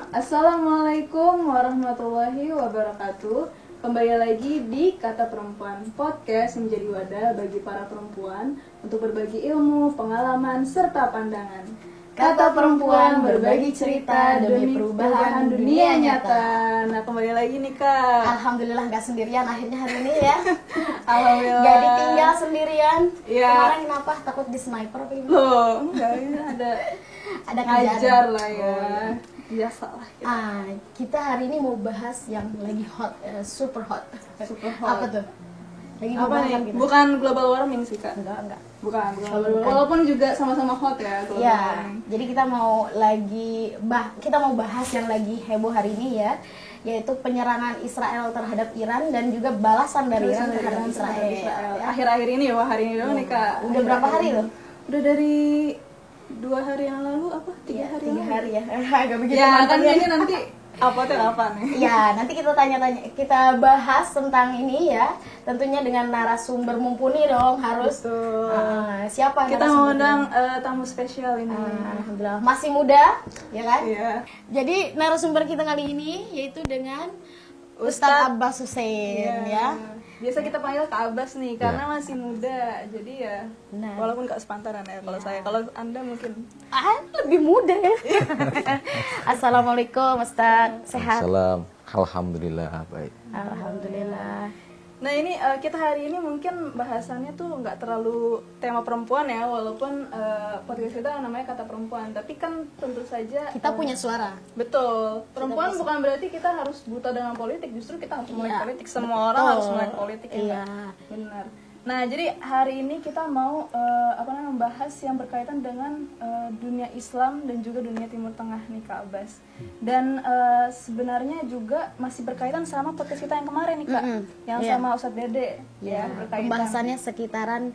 Assalamualaikum warahmatullahi wabarakatuh. Kembali lagi di Kata Perempuan, podcast yang menjadi wadah bagi para perempuan untuk berbagi ilmu, pengalaman, serta pandangan. Kata Perempuan berbagi cerita demi perubahan dunia nyata. Nah, kembali lagi nih Kak. Alhamdulillah gak sendirian akhirnya hari ini ya. Alhamdulillah. Gak ditinggal sendirian. Ya. Kemarin kenapa? Takut di sniper apa gimana? Loh, enggak, ini ada ngajar lah ya. Oh, iya. Biasa lah. Kita hari ini mau bahas yang lagi hot, super hot. Super hot. Apa tuh? Lagi Apa nih? kita? Bukan global warming sih Kak. Enggak. Bukan. Walaupun juga sama-sama hot ya global Ya, warming. jadi kita mau bahas yang lagi heboh hari ini ya, yaitu penyerangan Israel terhadap Iran dan juga balasan dari Iran terhadap Israel. Akhir-akhir ini ya, hari ini doang nih Kak. Udah berapa hari tuh? Udah dari 2 hari yang lalu apa? 3 hari yang lalu? 3 hari ya. Agak begitu. Ya kan ini nanti apa tuh apa nih? Ya, nanti kita kita bahas tentang ini ya. Tentunya dengan narasumber mumpuni dong, harus. Siapa Kita mau undang tamu spesial ini. Alhamdulillah. Masih muda, ya kan? Iya. Jadi narasumber kita kali ini yaitu dengan Ustadz Abbas Hussein ya. Biasa kita panggil Kak Abbas nih karena masih muda. Jadi ya walaupun gak sepantaran ya kalau saya. Kalau Anda mungkin lebih muda ya. Assalamualaikum Ustadz, sehat? Assalam. Alhamdulillah baik. Alhamdulillah. Nah ini kita hari ini mungkin bahasannya tuh nggak terlalu tema perempuan ya, walaupun podcast kita namanya Kata Perempuan, tapi kan tentu saja Kita punya suara. betul, perempuan bukan berarti kita harus buta dengan politik, justru kita harus melek politik, semua orang harus melek politik ya. Benar. Nah jadi hari ini kita mau membahas yang berkaitan dengan dunia Islam dan juga dunia Timur Tengah nih Kak Abbas. Dan sebenarnya juga masih berkaitan sama podcast kita yang kemarin nih Kak, yang sama Ustadz Dede ya, berkaitan. Pembahasannya sekitaran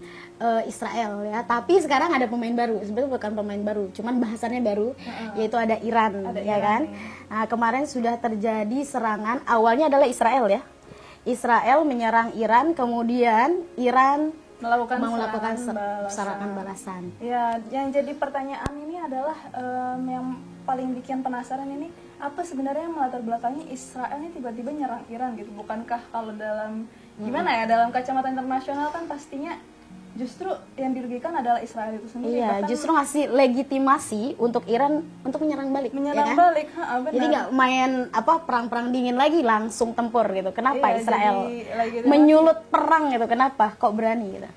Israel ya. Tapi sekarang ada pemain baru. Sebenarnya bukan pemain baru, cuman bahasannya baru, yaitu ada Iran, ya kan? Nah, kemarin sudah terjadi serangan. Awalnya adalah Israel ya. Israel menyerang Iran, kemudian Iran melakukan serangan balasan. Ya, yang jadi pertanyaan ini adalah yang paling bikin penasaran ini, apa sebenarnya yang melatar belakangi Israel ini tiba-tiba nyerang Iran gitu? Bukankah kalau dalam dalam kacamata internasional kan pastinya justru yang dirugikan adalah Israel itu sendiri. Iya, justru ngasih legitimasi untuk Iran untuk menyerang balik. Menyerang ya kan? balik, benar. Jadi nggak main perang-perang dingin lagi, langsung tempur gitu. Kenapa Iya, Israel menyulut perang gitu? Kenapa? Kok berani gitu?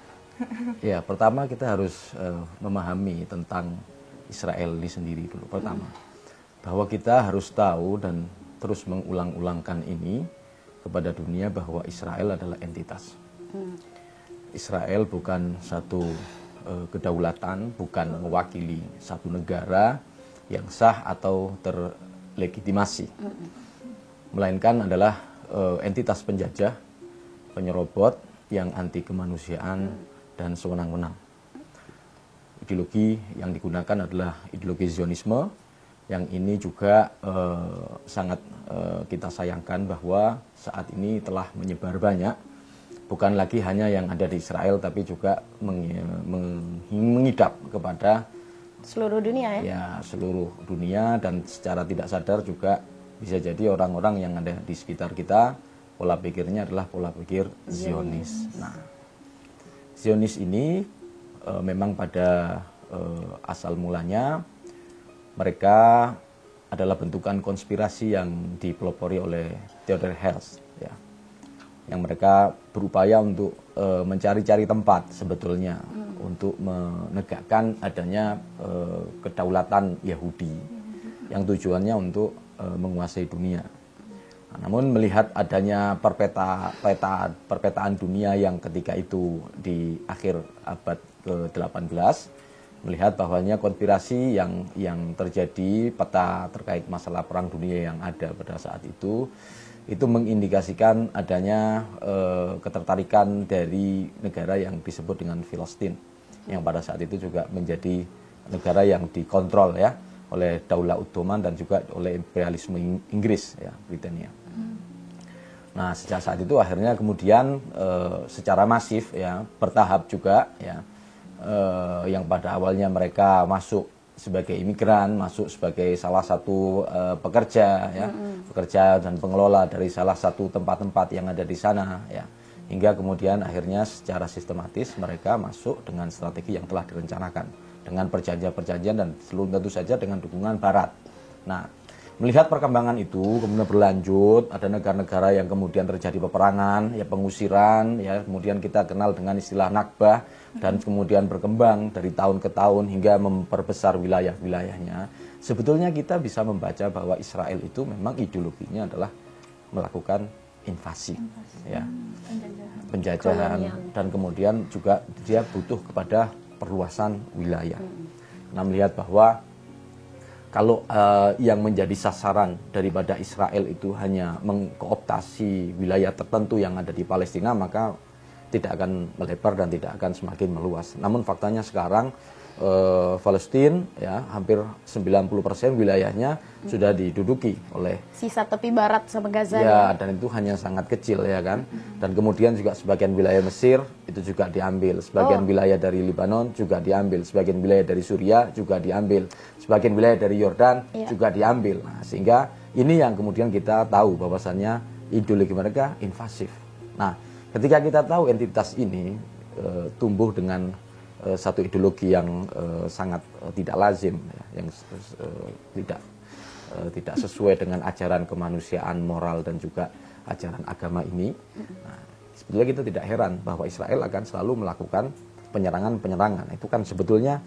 Ya, pertama kita harus memahami tentang Israel ini sendiri dulu. Pertama, bahwa kita harus tahu dan terus mengulang-ulangkan ini kepada dunia bahwa Israel adalah entitas. Israel bukan satu kedaulatan, bukan mewakili satu negara yang sah atau terlegitimasi, melainkan adalah entitas penjajah, penyerobot yang anti kemanusiaan dan sewenang-wenang. Ideologi yang digunakan adalah ideologi Zionisme, yang ini juga sangat kita sayangkan bahwa saat ini telah menyebar banyak. Bukan lagi hanya yang ada di Israel, tapi juga mengidap kepada seluruh dunia ya? Ya, seluruh dunia, dan secara tidak sadar juga bisa jadi orang-orang yang ada di sekitar kita, pola pikirnya adalah pola pikir Zionis. Nah, Zionis ini memang pada asal mulanya mereka adalah bentukan konspirasi yang dipelopori oleh Theodor Herzl ya. Yang mereka berupaya untuk mencari-cari tempat sebetulnya untuk menegakkan adanya kedaulatan Yahudi yang tujuannya untuk menguasai dunia. Nah, namun melihat adanya perpetaan dunia yang ketika itu di akhir abad ke-18, melihat bahwanya konspirasi yang terjadi, peta terkait masalah perang dunia yang ada pada saat itu mengindikasikan adanya ketertarikan dari negara yang disebut dengan Filistin, yang pada saat itu juga menjadi negara yang dikontrol ya oleh Daulah Ottoman dan juga oleh imperialisme Inggris ya, Britania. Nah, sejak saat itu akhirnya kemudian secara masif ya, bertahap juga ya, yang pada awalnya mereka masuk sebagai imigran, masuk sebagai salah satu pekerja, ya, pekerja dan pengelola dari salah satu tempat-tempat yang ada di sana, ya, hingga kemudian akhirnya secara sistematis mereka masuk dengan strategi yang telah direncanakan, dengan perjanjian-perjanjian dan tentu saja dengan dukungan Barat. Nah, melihat perkembangan itu kemudian berlanjut, ada negara-negara yang kemudian terjadi peperangan, ya pengusiran, ya kemudian kita kenal dengan istilah Nakbah, dan kemudian berkembang dari tahun ke tahun hingga memperbesar wilayah-wilayahnya. Sebetulnya kita bisa membaca bahwa Israel itu memang ideologinya adalah melakukan invasi. Ya, penjajahan, dan kemudian juga dia butuh kepada perluasan wilayah. Nah, melihat bahwa kalau yang menjadi sasaran daripada Israel itu hanya mengkooptasi wilayah tertentu yang ada di Palestina, maka tidak akan melebar dan tidak akan semakin meluas. Namun faktanya sekarang Palestina, ya, hampir 90% wilayahnya sudah diduduki oleh sisa tepi barat sama Gaza, ya, dan itu hanya sangat kecil, ya kan. Dan kemudian juga sebagian wilayah Mesir itu juga diambil, sebagian wilayah dari Lebanon juga diambil, sebagian wilayah dari Suriah juga diambil, sebagian wilayah dari Yordan juga diambil. Nah, sehingga ini yang kemudian kita tahu bahwasannya ideologi mereka invasif. Nah, ketika kita tahu entitas ini tumbuh dengan satu ideologi yang sangat tidak lazim, ya, yang tidak sesuai dengan ajaran kemanusiaan, moral, dan juga ajaran agama ini. Nah, sebetulnya kita tidak heran bahwa Israel akan selalu melakukan penyerangan-penyerangan. Itu kan sebetulnya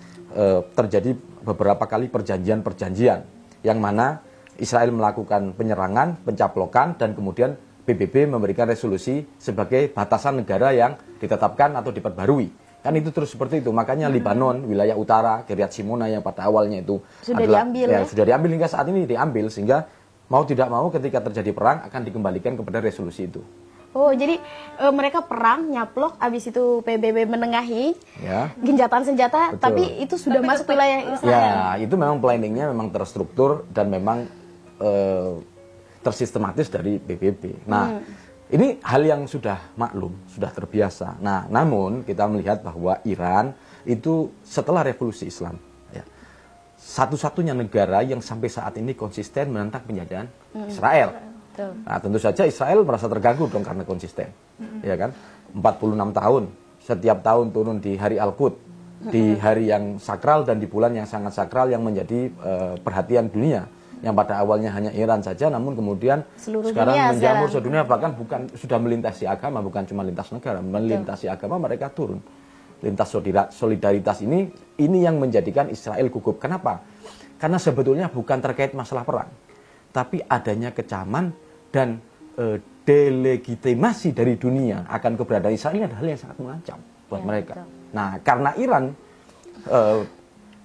terjadi beberapa kali perjanjian-perjanjian yang mana Israel melakukan penyerangan, pencaplokan, dan kemudian PBB memberikan resolusi sebagai batasan negara yang ditetapkan atau diperbarui. Kan itu terus seperti itu. Makanya Lebanon, wilayah utara, Kiryat Shimona yang pada awalnya itu sudah diambil, ya? Sudah diambil hingga saat ini diambil, sehingga mau tidak mau ketika terjadi perang akan dikembalikan kepada resolusi itu. Oh, jadi mereka perang, nyaplok, habis itu PBB menengahi, ya, gencatan senjata, betul, tapi itu sudah masuk wilayah Israel. Ya, itu memang planningnya memang terstruktur dan memang tersistematis dari PBB. Nah, ini hal yang sudah maklum, sudah terbiasa. Nah, namun kita melihat bahwa Iran itu setelah revolusi Islam, ya, satu-satunya negara yang sampai saat ini konsisten menentang penjajahan Israel. Nah, tentu saja Israel merasa terganggu dong karena konsisten, ya kan? 46 tahun, setiap tahun turun di hari Al-Quds, di hari yang sakral dan di bulan yang sangat sakral yang menjadi perhatian dunia. Yang pada awalnya hanya Iran saja, namun kemudian sekarang menjamur sedunia, bahkan bukan sudah melintasi agama, bukan cuma lintas negara, melintasi agama, mereka turun. Lintas solidaritas ini yang menjadikan Israel gugup. Kenapa? Karena sebetulnya bukan terkait masalah perang, tapi adanya kecaman dan delegitimasi dari dunia akan keberadaan Israel ini adalah hal yang sangat mengancam buat mereka. Nah, karena Iran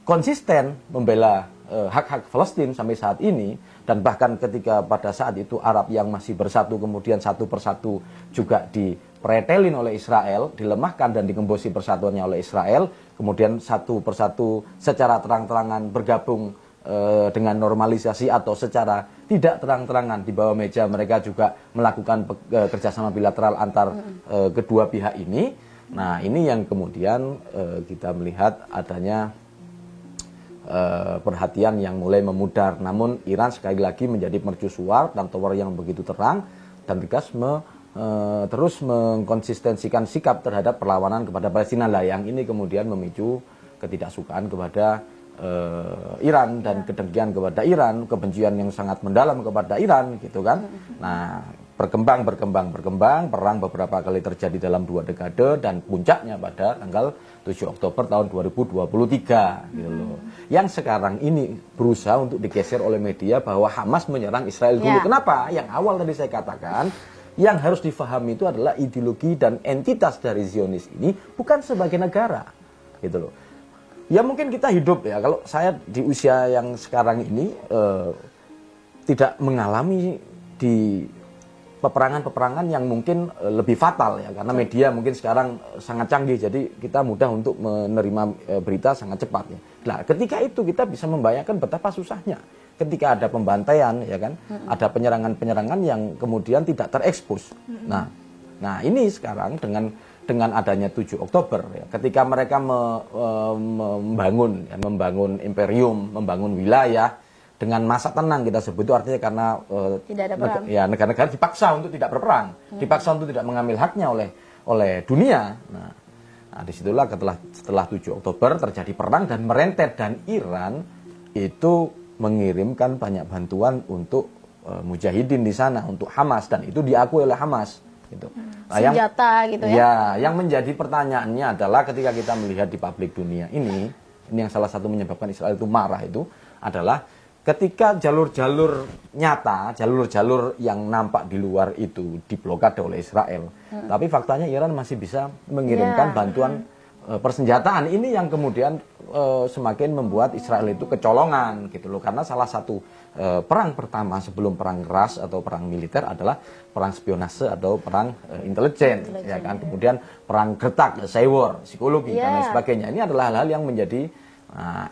konsisten membela hak-hak Palestina sampai saat ini, dan bahkan ketika pada saat itu Arab yang masih bersatu kemudian satu persatu juga dipretelin oleh Israel, dilemahkan dan digembosi persatuannya oleh Israel, kemudian satu persatu secara terang-terangan bergabung dengan normalisasi atau secara tidak terang-terangan di bawah meja mereka juga melakukan kerjasama bilateral antar kedua pihak ini. Nah, ini yang kemudian kita melihat adanya perhatian yang mulai memudar. Namun Iran sekali lagi menjadi mercusuar dan tower yang begitu terang dan tegas terus mengkonsistensikan sikap terhadap perlawanan kepada Palestina lah, yang ini kemudian memicu ketidaksukaan kepada Iran dan kedengkian kepada Iran, kebencian yang sangat mendalam kepada Iran, gitu kan. Nah, berkembang, perang beberapa kali terjadi dalam 2 dekade dan puncaknya pada tanggal 7 Oktober tahun 2023, gitu loh. Yang sekarang ini berusaha untuk digeser oleh media bahwa Hamas menyerang Israel dulu. Kenapa? Yang awal tadi saya katakan, yang harus difahami itu adalah ideologi dan entitas dari Zionis ini bukan sebagai negara, gitu loh. Ya mungkin kita hidup, ya, kalau saya di usia yang sekarang ini tidak mengalami di peperangan-peperangan yang mungkin lebih fatal, ya, karena media mungkin sekarang sangat canggih, jadi kita mudah untuk menerima berita sangat cepat, ya. Nah, ketika itu kita bisa membayangkan betapa susahnya ketika ada pembantaian, ya kan, ada penyerangan-penyerangan yang kemudian tidak terekspos. Nah, ini sekarang dengan dengan adanya 7 Oktober, ya, ketika mereka membangun imperium, membangun wilayah dengan masa tenang, kita sebut itu artinya karena tidak ada perang. negara-negara dipaksa untuk tidak berperang, dipaksa untuk tidak mengambil haknya oleh dunia. Nah, disitulah setelah 7 Oktober terjadi perang dan merentet, dan Iran itu mengirimkan banyak bantuan untuk mujahidin di sana, untuk Hamas, dan itu diakui oleh Hamas. Gitu. Nah, senjata gitu ya. Ya, yang menjadi pertanyaannya adalah ketika kita melihat di publik dunia ini yang salah satu menyebabkan Israel itu marah itu adalah ketika jalur-jalur nyata, jalur-jalur yang nampak di luar itu diblokade oleh Israel. Tapi faktanya Iran masih bisa mengirimkan bantuan persenjataan. Ini yang kemudian semakin membuat Israel itu kecolongan gitu loh, karena salah satu perang pertama sebelum perang keras atau perang militer adalah perang spionase atau perang intelijen, ya kan. Kemudian perang gertak, cyber, psikologi dan lain sebagainya. Ini adalah hal-hal yang menjadi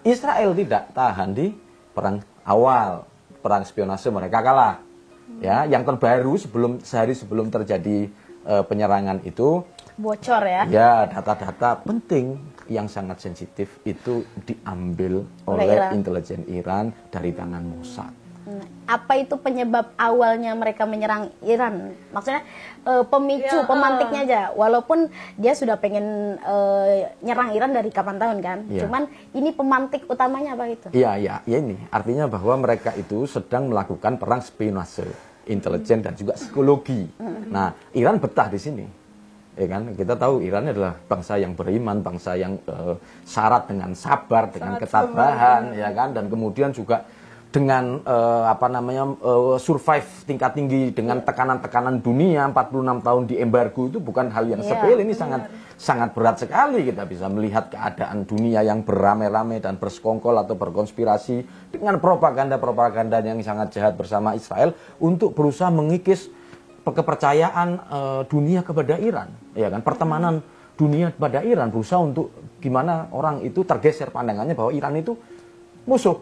Israel tidak tahan di perang awal, perang spionase mereka kalah. Ya, yang terbaru sehari sebelum terjadi penyerangan itu bocor ya. Ya, data-data penting yang sangat sensitif itu diambil oleh intelijen Iran dari tangan Mossad. Apa itu penyebab awalnya mereka menyerang Iran? Maksudnya pemicu, pemantiknya aja. Walaupun dia sudah pengen nyerang Iran dari kapan tahun kan. Cuman ini pemantik utamanya apa itu? Iya ini. Artinya bahwa mereka itu sedang melakukan perang spionase, intelijen dan juga psikologi. Nah, Iran betah di sini. Ya kan, kita tahu Iran adalah bangsa yang beriman, bangsa yang syarat dengan sabar, dengan ketabahan, ya kan, dan kemudian juga dengan survive tingkat tinggi dengan tekanan-tekanan dunia. 46 tahun di embargo itu bukan hal yang sepele, ini sangat berat sekali. Kita bisa melihat keadaan dunia yang beramai-ramai dan bersekongkol atau berkonspirasi dengan propaganda yang sangat jahat bersama Israel untuk berusaha mengikis kepercayaan dunia kepada Iran, ya kan, pertemanan dunia kepada Iran, berusaha untuk gimana orang itu tergeser pandangannya bahwa Iran itu musuh,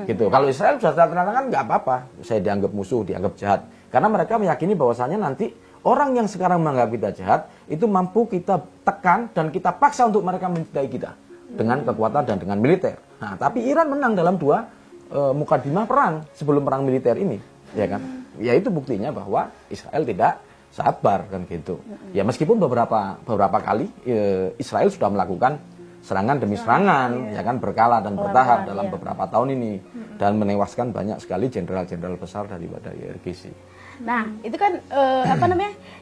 gitu. Kalau Israel sudah terang-terangan nggak apa-apa, saya dianggap musuh, dianggap jahat, karena mereka meyakini bahwasanya nanti orang yang sekarang menganggap kita jahat itu mampu kita tekan dan kita paksa untuk mereka mencintai kita dengan kekuatan dan dengan militer. Nah, tapi Iran menang dalam 2 mukadimah perang sebelum perang militer ini, ya kan. Ya itu buktinya bahwa Israel tidak sabar kan gitu. Ya meskipun beberapa kali Israel sudah melakukan serangan demi serangan, ya kan, berkala dan bertahap dalam beberapa tahun ini dan menewaskan banyak sekali jenderal-jenderal besar daripada IRGC. Nah, itu kan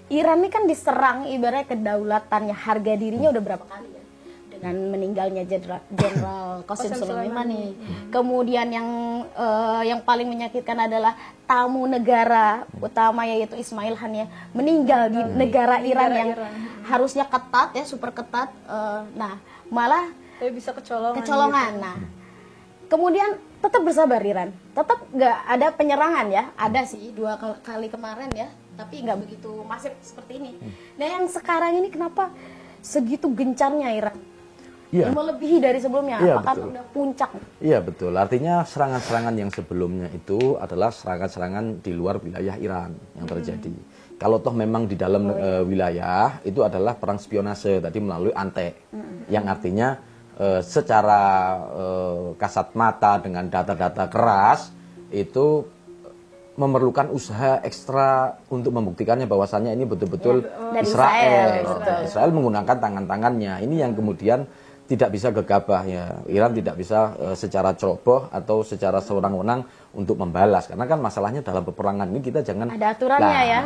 Iran ini kan diserang ibaratnya kedaulatannya, harga dirinya udah berapa kali ya? Dengan meninggalnya Jenderal Qasim Soleimani. Kemudian yang paling menyakitkan adalah tamu negara utama yaitu Ismail Haniyeh meninggal di negara Iran yang harusnya ketat ya, super ketat. Nah, malah bisa kecolongan. Gitu. Nah, kemudian tetap bersabar Iran. Tetap nggak ada penyerangan ya. Ada sih 2 kali kemarin ya, tapi nggak begitu masif seperti ini. Nah, yang sekarang ini kenapa segitu gencarnya Iran? Melebihi dari sebelumnya, apakah udah puncak? Iya betul, artinya serangan-serangan yang sebelumnya itu adalah serangan-serangan di luar wilayah Iran yang terjadi. Kalau toh memang di dalam wilayah itu adalah perang spionase tadi melalui ANTE, yang artinya secara kasat mata dengan data-data keras itu memerlukan usaha ekstra untuk membuktikannya bahwasannya ini betul-betul Israel. Israel menggunakan tangan-tangannya. Ini yang kemudian tidak bisa gegabah ya. Iran tidak bisa secara ceroboh atau secara sewenang-wenang untuk membalas, karena kan masalahnya dalam peperangan ini kita jangan ada aturannya ya.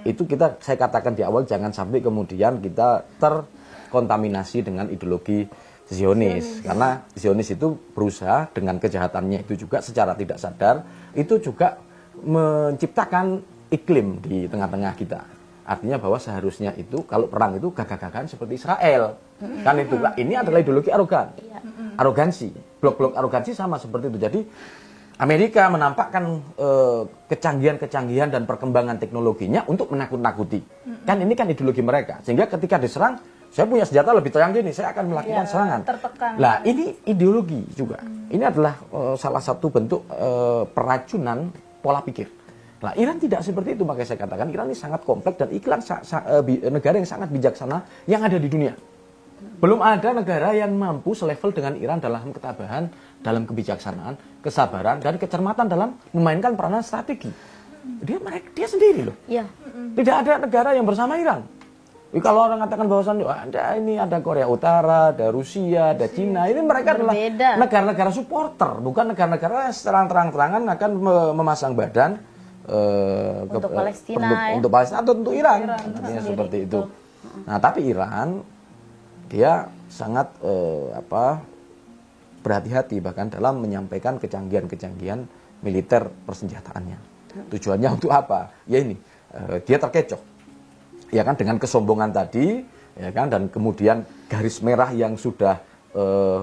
Itu saya katakan di awal, jangan sampai kemudian kita terkontaminasi dengan ideologi Zionis, karena Zionis itu berusaha dengan kejahatannya itu juga secara tidak sadar itu juga menciptakan iklim di tengah-tengah kita. Artinya bahwa seharusnya itu kalau perang itu gagah-gagahan seperti Israel. Kan itu. Ini adalah ideologi arogansi. Blok-blok arogansi sama seperti itu. Jadi Amerika menampakkan kecanggihan-kecanggihan dan perkembangan teknologinya untuk menakut-nakuti. Kan ini kan ideologi mereka. Sehingga ketika diserang, saya punya senjata lebih canggih nih, saya akan melakukan serangan. Nah, ini ideologi juga. Ini adalah salah satu bentuk peracunan pola pikir. Nah, Iran tidak seperti itu, makanya saya katakan Iran ini sangat kompleks dan Iran negara yang sangat bijaksana yang ada di dunia. Belum ada negara yang mampu selevel dengan Iran dalam ketabahan, dalam kebijaksanaan, kesabaran, dan kecermatan dalam memainkan peranan strategi. Dia sendiri loh. Iya. Tidak ada negara yang bersama Iran. Kalau orang katakan bahwasannya ada Korea Utara, ada Rusia, ada Cina, ini mereka adalah negara-negara supporter, bukan negara-negara yang terang-terangan akan memasang badan untuk Palestina, untuk Palestina atau untuk Iran. Artinya seperti itu. Nah, tapi Iran dia sangat berhati-hati bahkan dalam menyampaikan kecanggihan-kecanggihan militer persenjataannya. Tujuannya untuk apa? Ya ini, dia terkecoh, ya kan, dengan kesombongan tadi, ya kan, dan kemudian garis merah yang sudah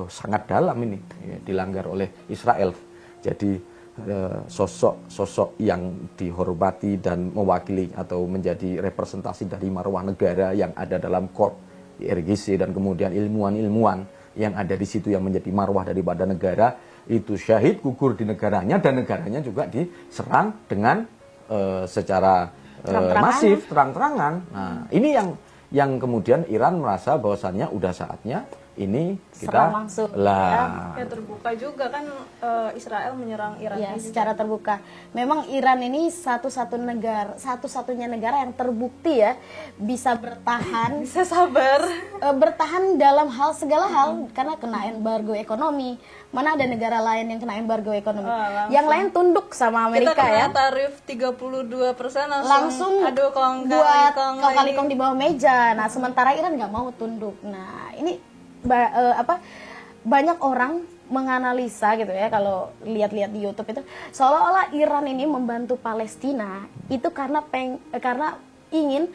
sangat dalam ini ya, dilanggar oleh Israel. Jadi sosok yang dihormati dan mewakili atau menjadi representasi dari marwah negara yang ada dalam korps IRGC dan kemudian ilmuwan-ilmuwan yang ada di situ yang menjadi marwah daripada negara itu syahid, gugur di negaranya, dan negaranya juga diserang dengan secara masif, terang-terangan. Nah, ini yang kemudian Iran merasa bahwasannya udah saatnya ini kita langsung ya terbuka juga kan, Israel menyerang Iran ya, secara terbuka. Memang Iran ini satu-satunya negara yang terbukti ya bisa bertahan, bisa sabar, bertahan dalam segala hal karena kena embargo ekonomi. Mana ada negara lain yang kena embargo ekonomi? Yang lain tunduk sama Amerika. Kita kena ya. tarif 32% langsung aduh buat kong-kali-kong di bawah meja. Nah, sementara Iran nggak mau tunduk. Nah, ini banyak orang menganalisa gitu ya, kalau lihat-lihat di YouTube itu seolah-olah Iran ini membantu Palestina itu karena ingin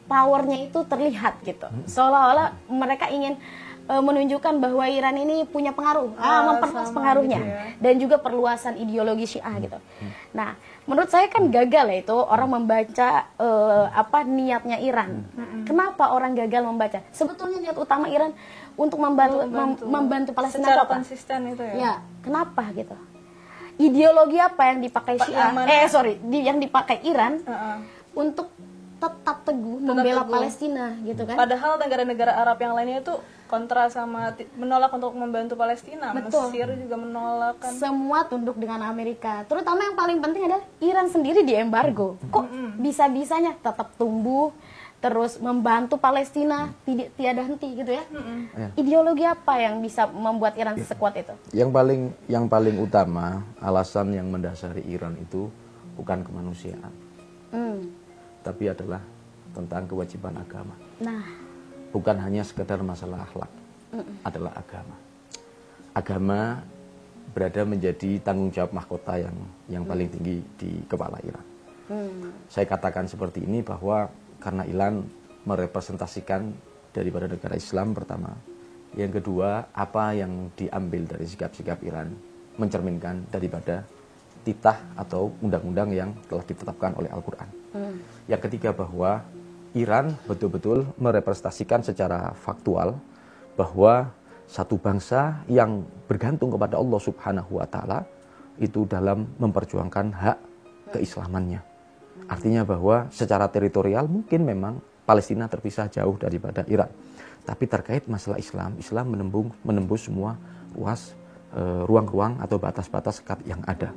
powernya itu terlihat gitu. Seolah-olah mereka ingin menunjukkan bahwa Iran ini punya pengaruh, memperluas pengaruhnya gitu ya. Dan juga perluasan ideologi Syiah gitu. Nah, menurut saya kan gagal ya itu orang membaca niatnya Iran. Kenapa orang gagal membaca? Sebetulnya niat utama Iran untuk membantu Palestina secara apa? Konsisten itu ya. Ya, kenapa gitu? Ideologi apa yang dipakai Syiah? Yang dipakai Iran untuk tetap teguh membela Palestina gitu kan? Padahal negara-negara Arab yang lainnya itu kontra sama menolak untuk membantu Palestina. Betul. Mesir juga menolak kan. Semua tunduk dengan Amerika. Terutama yang paling penting adalah Iran sendiri diembargo. Kok bisa-bisanya tetap tumbuh terus membantu Palestina tiada henti gitu ya? Ideologi apa yang bisa membuat Iran sekuat itu? Yang paling utama, alasan yang mendasari Iran itu bukan kemanusiaan. Tapi adalah tentang kewajiban agama. Nah, bukan hanya sekedar masalah akhlak, adalah agama. Agama berada menjadi tanggung jawab mahkota yang paling tinggi di kepala Iran. Saya katakan seperti ini bahwa karena Iran merepresentasikan daripada negara Islam pertama. Yang kedua, apa yang diambil dari sikap-sikap Iran mencerminkan daripada titah atau undang-undang yang telah ditetapkan oleh Al-Quran. Yang ketiga, bahwa Iran betul-betul merepresentasikan secara faktual bahwa satu bangsa yang bergantung kepada Allah Subhanahu wa Ta'ala itu dalam memperjuangkan hak keislamannya. Artinya bahwa secara teritorial mungkin memang Palestina terpisah jauh daripada Iran. Tapi terkait masalah Islam menembus semua ruang-ruang atau batas-batas yang ada.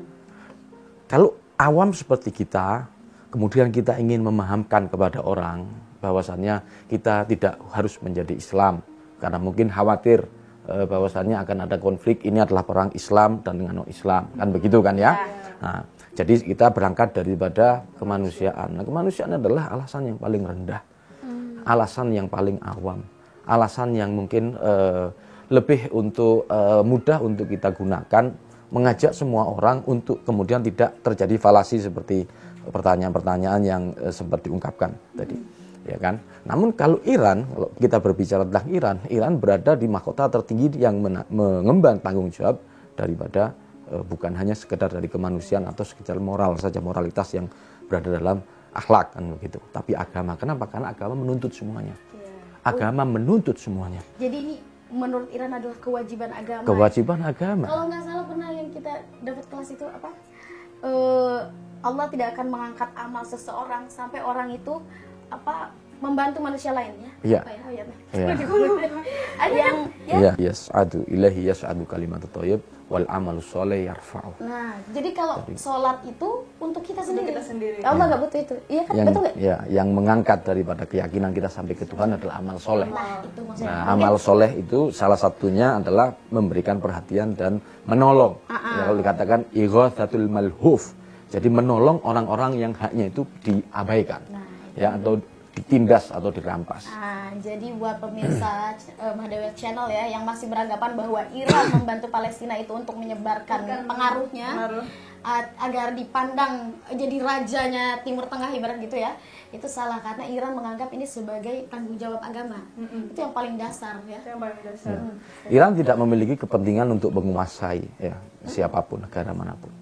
Kalau awam seperti kita, kemudian kita ingin memahamkan kepada orang bahwasannya kita tidak harus menjadi Islam karena mungkin khawatir bahwasannya akan ada konflik, ini adalah perang Islam dan dengan non-Islam, kan begitu kan ya? Nah, jadi kita berangkat daripada kemanusiaan. Nah, kemanusiaan adalah alasan yang paling rendah, alasan yang paling awam, alasan yang mungkin lebih mudah untuk kita gunakan, mengajak semua orang untuk kemudian tidak terjadi falasi seperti pertanyaan-pertanyaan yang sempat diungkapkan tadi, ya kan? Namun kalau kita berbicara tentang Iran berada di mahkota tertinggi yang mengemban tanggung jawab daripada bukan hanya sekedar dari kemanusiaan atau sekedar moral saja, moralitas yang berada dalam akhlak kan begitu, tapi agama. Kenapa? Karena agama menuntut semuanya. Agama menuntut semuanya. Jadi ini menurut Iran adalah kewajiban agama. Kewajiban agama. Kalau nggak salah pernah yang kita dapat kelas itu apa? Allah tidak akan mengangkat amal seseorang sampai orang itu membantu manusia lainnya. Iya. Ada yang Iya, yas'adu ilahi yas'adu kalimatut thayyib wal amalu sholih yarfa'u. Nah, jadi kalau sholat itu untuk kita sendiri. Allah nggak butuh itu. Iya kan? Yang, Betul nggak? ya, yang mengangkat daripada keyakinan kita sampai ke Tuhan adalah amal soleh. Nah, itu maksudnya. Nah, amal soleh itu salah satunya adalah memberikan perhatian dan menolong. Ya, kalau dikatakan ighatsatul malhuf, jadi menolong orang-orang yang haknya itu diabaikan, ya, atau ditindas atau dirampas. Nah, jadi buat pemirsa Mahdawi Channel ya yang masih beranggapan bahwa Iran membantu Palestina itu untuk menyebarkan pengaruhnya agar dipandang jadi rajanya Timur Tengah ibarat gitu ya, itu salah karena Iran menganggap ini sebagai tanggung jawab agama. Itu yang paling dasar ya. Iran tidak memiliki kepentingan untuk menguasai ya siapapun, negara manapun.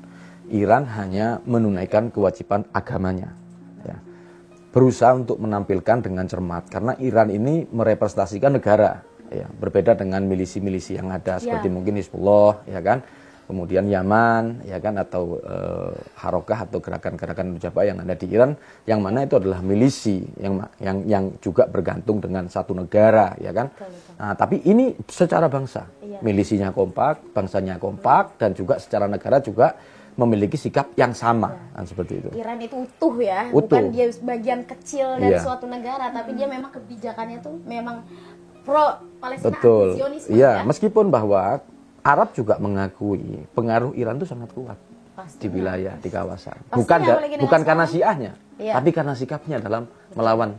Iran hanya menunaikan kewajiban agamanya, ya. Berusaha untuk menampilkan dengan cermat karena Iran ini merepresentasikan negara, ya, berbeda dengan milisi-milisi yang ada seperti mungkin Hizbullah, ya kan, kemudian Yaman, ya kan, atau Harokah atau gerakan-gerakan Mujahidin yang ada di Iran, yang mana itu adalah milisi yang juga bergantung dengan satu negara, ya kan. Nah, tapi ini secara bangsa, milisinya kompak, bangsanya kompak, dan juga secara negara juga memiliki sikap yang sama, kan, seperti itu. Iran itu utuh ya, Utuh. bukan dia bagian kecil dari suatu negara, tapi dia memang kebijakannya tuh memang pro Palestina, Betul. Zionisme Iya, ya. meskipun bahwa Arab juga mengakui pengaruh Iran itu sangat kuat di wilayah, di kawasan. Bukan karena Syiahnya, tapi karena sikapnya dalam melawan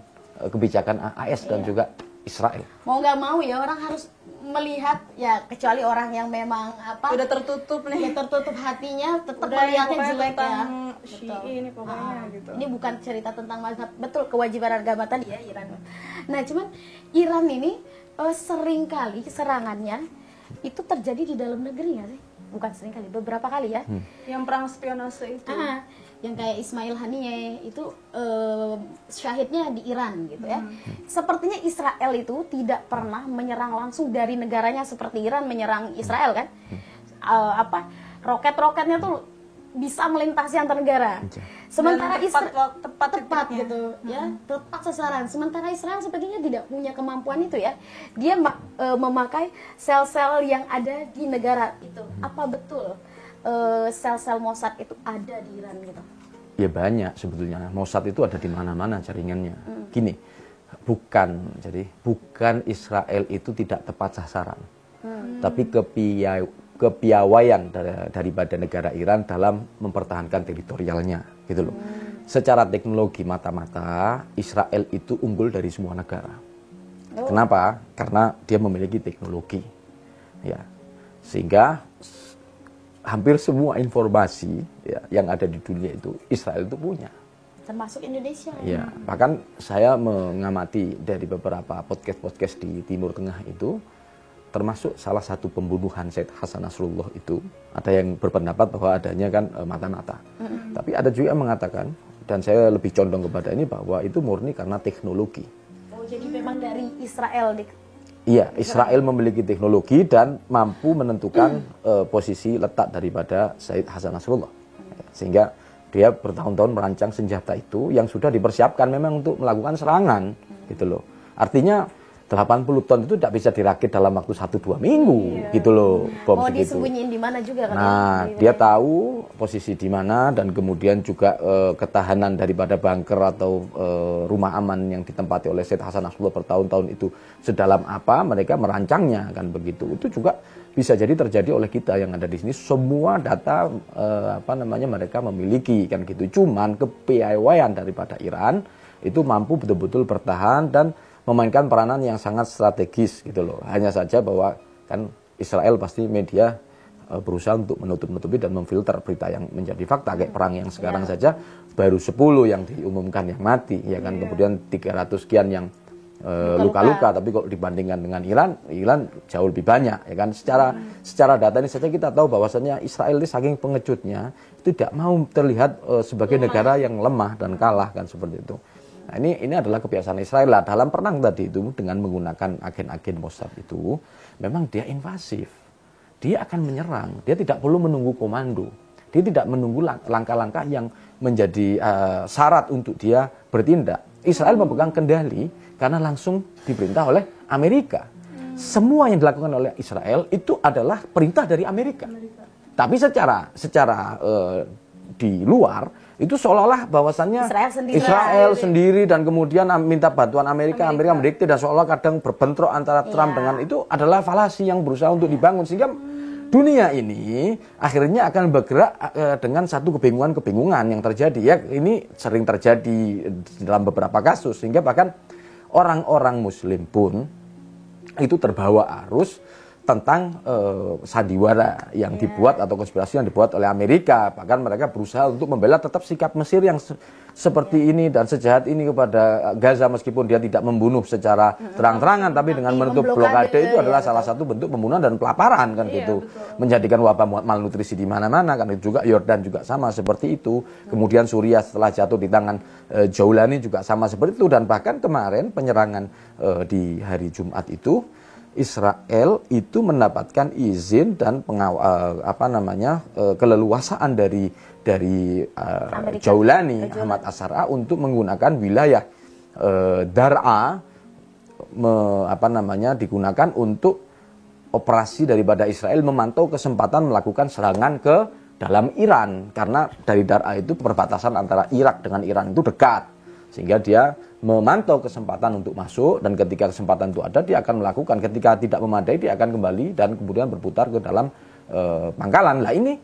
kebijakan AS dan juga Israel. Mau nggak mau ya orang harus melihat ya, kecuali orang yang memang udah tertutup nih, tertutup hatinya, tetap udah melihatnya jelek ya. Syi'i ini pokoknya gitu. Ini bukan cerita tentang mazhab, betul kewajiban agama tadi ya Iran. Nah cuman Iran ini sering kali serangannya itu terjadi di dalam negeri ya sih? Bukan sering kali, beberapa kali ya. Yang perang spionase itu. Yang kayak Ismail Haniyeh itu syahidnya di Iran gitu ya. Sepertinya Israel itu tidak pernah menyerang langsung dari negaranya seperti Iran menyerang Israel kan. Roket-roketnya tuh bisa melintasi antar negara. Sementara Israel tepat gitu ya, tepat sasaran. Sementara Israel sepertinya tidak punya kemampuan itu ya. Dia memakai sel-sel yang ada di negara itu. Apa betul sel-sel Mossad itu ada di Iran gitu? Ya banyak sebetulnya. Mossad itu ada di mana-mana jaringannya. Gini, bukan Israel itu tidak tepat sasaran, tapi kepiawaian daripada negara Iran dalam mempertahankan teritorialnya, gitu loh. Secara teknologi mata-mata Israel itu unggul dari semua negara. Kenapa? Karena dia memiliki teknologi, ya, sehingga hampir semua informasi ya, yang ada di dunia itu Israel itu punya. Termasuk Indonesia. Ya, bahkan saya mengamati dari beberapa podcast di Timur Tengah itu, termasuk salah satu pembunuhan Said Hasan Nasrullah itu, ada yang berpendapat bahwa adanya kan mata-mata. Tapi ada juga yang mengatakan, dan saya lebih condong kepada ini, bahwa itu murni karena teknologi. Oh, jadi memang dari Israel. Iya, Israel memiliki teknologi dan mampu menentukan posisi letak daripada Said Hasan Nasrullah. Sehingga dia bertahun-tahun merancang senjata itu yang sudah dipersiapkan memang untuk melakukan serangan, gitu loh. Artinya 80 ton itu tidak bisa dirakit dalam waktu 1-2 minggu, gitu loh, bom segitu. Disembunyiin di mana juga kan? Nah, dia tahu posisi di mana dan kemudian juga ketahanan daripada bunker atau rumah aman yang ditempati oleh Said Hasan Nasrullah bertahun-tahun itu sedalam apa mereka merancangnya, kan begitu. Itu juga bisa jadi terjadi oleh kita yang ada di sini. Semua data mereka memiliki, kan gitu. Cuman kepiawaian daripada Iran itu mampu betul-betul bertahan dan memainkan peranan yang sangat strategis, gitu loh. Hanya saja bahwa kan Israel pasti media berusaha untuk menutup-nutupi dan memfilter berita yang menjadi fakta, kayak perang yang sekarang saja baru 10 yang diumumkan yang mati, ya kan. Kemudian 300 sekian yang luka-luka, tapi kalau dibandingkan dengan Iran jauh lebih banyak, ya kan. Secara data ini saja kita tahu bahwasannya Israel ini saking pengejutnya itu tidak mau terlihat sebagai negara yang lemah dan kalah, kan seperti itu. Nah, ini adalah kebiasaan Israel lah. Dalam perang tadi itu dengan menggunakan agen-agen Mossad itu, memang dia invasif. Dia akan menyerang. Dia tidak perlu menunggu komando. dia tidak menunggu langkah-langkah yang menjadi syarat untuk dia bertindak. Israel memegang kendali karena langsung diperintah oleh Amerika. Semua yang dilakukan oleh Israel itu adalah perintah dari Amerika. Tapi secara di luar itu seolah-olah bahwasannya Israel sendiri dan kemudian minta bantuan Amerika mendikte, dan seolah kadang berbentrok antara Trump dengan itu adalah falasi yang berusaha untuk dibangun, sehingga dunia ini akhirnya akan bergerak dengan satu kebingungan yang terjadi. Ya, ini sering terjadi dalam beberapa kasus, sehingga bahkan orang-orang Muslim pun itu terbawa arus tentang sandiwara yang dibuat atau konspirasi yang dibuat oleh Amerika. Bahkan mereka berusaha untuk membela tetap sikap Mesir yang seperti ini dan sejahat ini kepada Gaza, meskipun dia tidak membunuh secara terang-terangan, tapi dengan menutup blokade itu adalah salah satu bentuk pembunuhan dan pelaparan kan gitu. Betul. Menjadikan wabah malnutrisi di mana-mana kan, itu juga Yordan juga sama seperti itu. Kemudian Suriah setelah jatuh di tangan Jaulani juga sama seperti itu, dan bahkan kemarin penyerangan di hari Jumat itu Israel itu mendapatkan izin dan keleluasaan dari Jaulani Ahmad Asyara untuk menggunakan wilayah Dar'a digunakan untuk operasi daripada Israel memantau kesempatan melakukan serangan ke dalam Iran, karena dari Dar'a itu perbatasan antara Irak dengan Iran itu dekat, sehingga dia memantau kesempatan untuk masuk, dan ketika kesempatan itu ada dia akan melakukan, ketika tidak memadai dia akan kembali dan kemudian berputar ke dalam pangkalan. Lah ini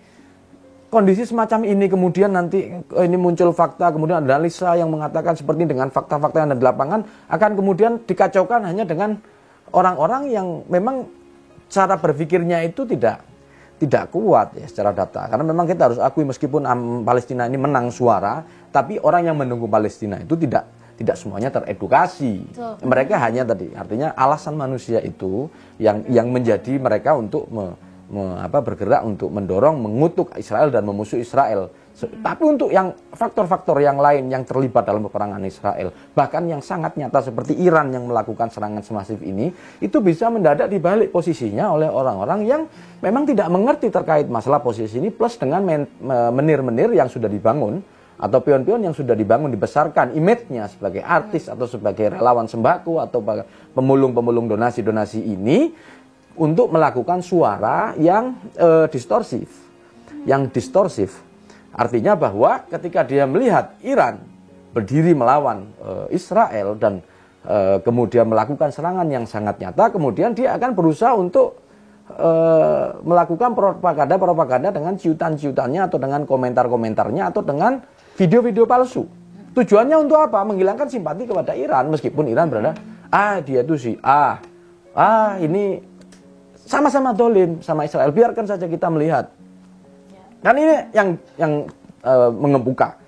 kondisi semacam ini, kemudian nanti ini muncul fakta, kemudian analisa yang mengatakan seperti ini dengan fakta-fakta yang ada di lapangan, akan kemudian dikacaukan hanya dengan orang-orang yang memang cara berpikirnya itu tidak kuat ya secara data. Karena memang kita harus akui, meskipun Palestina ini menang suara, tapi orang yang mendukung Palestina itu tidak semuanya teredukasi. Mereka hanya artinya alasan manusia itu yang menjadi mereka untuk bergerak untuk mendorong, mengutuk Israel dan memusuh Israel. Tapi untuk yang faktor-faktor yang lain yang terlibat dalam peperangan Israel, bahkan yang sangat nyata seperti Iran yang melakukan serangan semasif ini, itu bisa mendadak dibalik posisinya oleh orang-orang yang memang tidak mengerti terkait masalah posisi ini, plus dengan menir-menir yang sudah dibangun atau pion-pion yang sudah dibangun, dibesarkan image-nya sebagai artis atau sebagai relawan sembako atau pemulung-pemulung donasi-donasi ini untuk melakukan suara yang distorsif. Yang distorsif artinya bahwa ketika dia melihat Iran berdiri melawan Israel dan kemudian melakukan serangan yang sangat nyata, kemudian dia akan berusaha untuk melakukan propaganda dengan ciutan-ciutannya atau dengan komentar-komentarnya atau dengan video-video palsu. Tujuannya untuk apa? Menghilangkan simpati kepada Iran, meskipun Iran berada, dia itu si ini sama-sama dolim sama Israel, biarkan saja kita melihat. Dan ini yang mengemuka,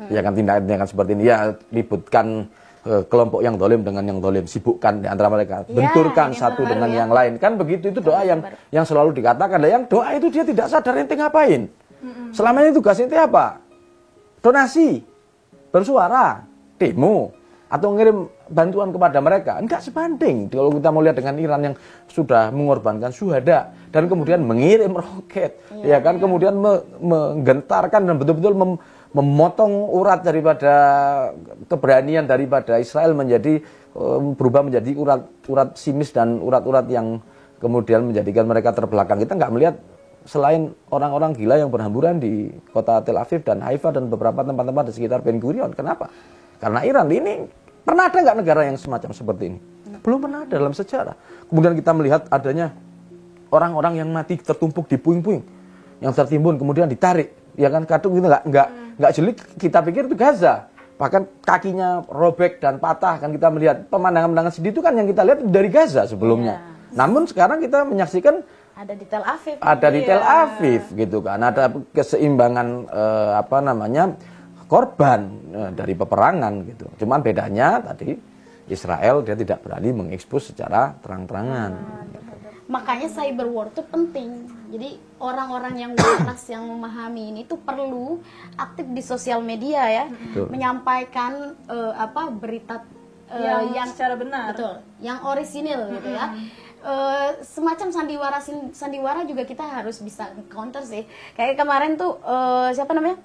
ya kan, tindakan seperti ini, ya ributkan kelompok yang dolim dengan yang dolim, sibukkan di antara mereka, benturkan satu dengan yang lain, kan begitu. Itu doa yang selalu dikatakan. Yang doa itu dia tidak sadar ente ngapain. Selama ini tugas ente apa? Donasi, bersuara, demo, atau ngirim bantuan kepada mereka. Enggak sebanding kalau kita mau lihat dengan Iran yang sudah mengorbankan syuhada dan kemudian mengirim roket, ya kan, kemudian menggentarkan dan betul-betul memotong urat daripada keberanian daripada Israel menjadi berubah menjadi urat simis dan urat-urat yang kemudian menjadikan mereka terbelakang. Kita nggak melihat selain orang-orang gila yang berhamburan di kota Tel Aviv dan Haifa dan beberapa tempat-tempat di sekitar Ben Gurion. Kenapa? Karena Iran ini, pernah ada nggak negara yang semacam seperti ini? Belum pernah ada dalam sejarah. Kemudian kita melihat adanya orang-orang yang mati tertumpuk di puing-puing, yang tertimbun kemudian ditarik, ya kan, kadung itu nggak jeli, kita pikir itu Gaza. Bahkan kakinya robek dan patah, kan kita melihat pemandangan-pemandangan sedih itu kan yang kita lihat dari Gaza sebelumnya. Namun sekarang kita menyaksikan ada di Tel Aviv. Ada di Tel Aviv gitu kan. Ada keseimbangan korban dari peperangan gitu. Cuman bedanya tadi Israel dia tidak berani mengekspos secara terang-terangan. Makanya cyber war itu penting. Jadi orang-orang yang waras yang memahami ini tuh perlu aktif di sosial media ya, menyampaikan berita yang secara benar, betul, yang orisinil gitu ya. semacam sandiwara juga kita harus bisa counter sih. Kayak kemarin tuh siapa namanya?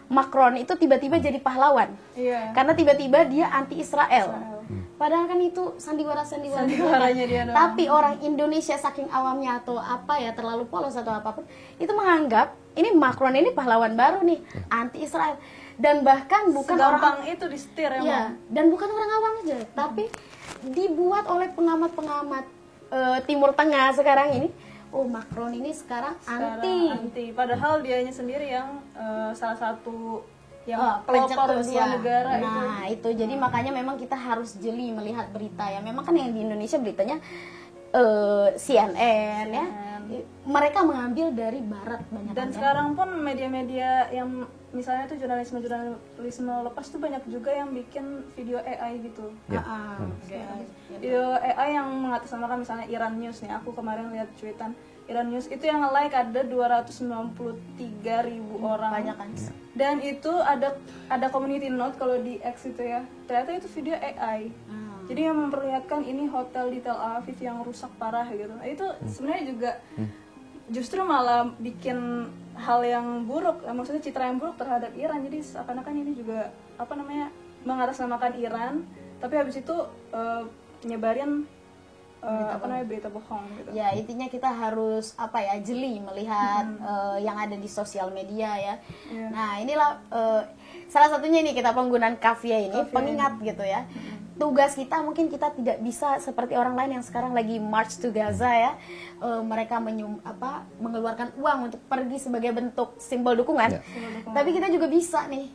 Macron itu tiba-tiba jadi pahlawan. Iya. Karena tiba-tiba dia anti Israel. Padahal kan itu sandiwaranya dia. Tapi orang Indonesia saking awamnya atau apa ya, terlalu polos atau apapun, itu menganggap ini Macron ini pahlawan baru nih, anti Israel. Dan bahkan bukan Segampang orang itu disetir emang. ya, dan bukan orang awam aja, tapi dibuat oleh pengamat-pengamat Timur Tengah sekarang ini. Oh, Macron ini sekarang anti. Padahal dianya sendiri yang salah satu yang pelopor pencetus dua negara itu. Nah, itu jadi makanya memang kita harus jeli melihat berita ya. Memang kan yang di Indonesia beritanya CNN ya. Mereka mengambil dari barat banyak. Dan sekarang pun media-media yang misalnya tuh jurnalisme lepas tuh banyak juga yang bikin video AI gitu. Video AI yang mengatasnamakan misalnya Iran News nih. Aku kemarin lihat cuitan Iran News itu yang like ada 293.000 orang. Banyak kan. Dan itu ada community note kalau di X itu ya. Ternyata itu video AI. Jadi yang memperlihatkan ini hotel di Tel Aviv yang rusak parah gitu. Nah, itu sebenarnya juga justru malah bikin hal yang buruk, maksudnya citra yang buruk terhadap Iran. Jadi seakan-akan ini juga mengatasnamakan Iran, tapi habis itu nyebarin berita bohong gitu. Ya, intinya kita harus jeli melihat yang ada di sosial media ya. Nah, inilah salah satunya ini kita penggunaan kafia ini pengingat gitu ya. Tugas kita mungkin kita tidak bisa seperti orang lain yang sekarang lagi march to Gaza ya. Mereka mengeluarkan uang untuk pergi sebagai bentuk simbol dukungan. Tapi kita juga bisa nih.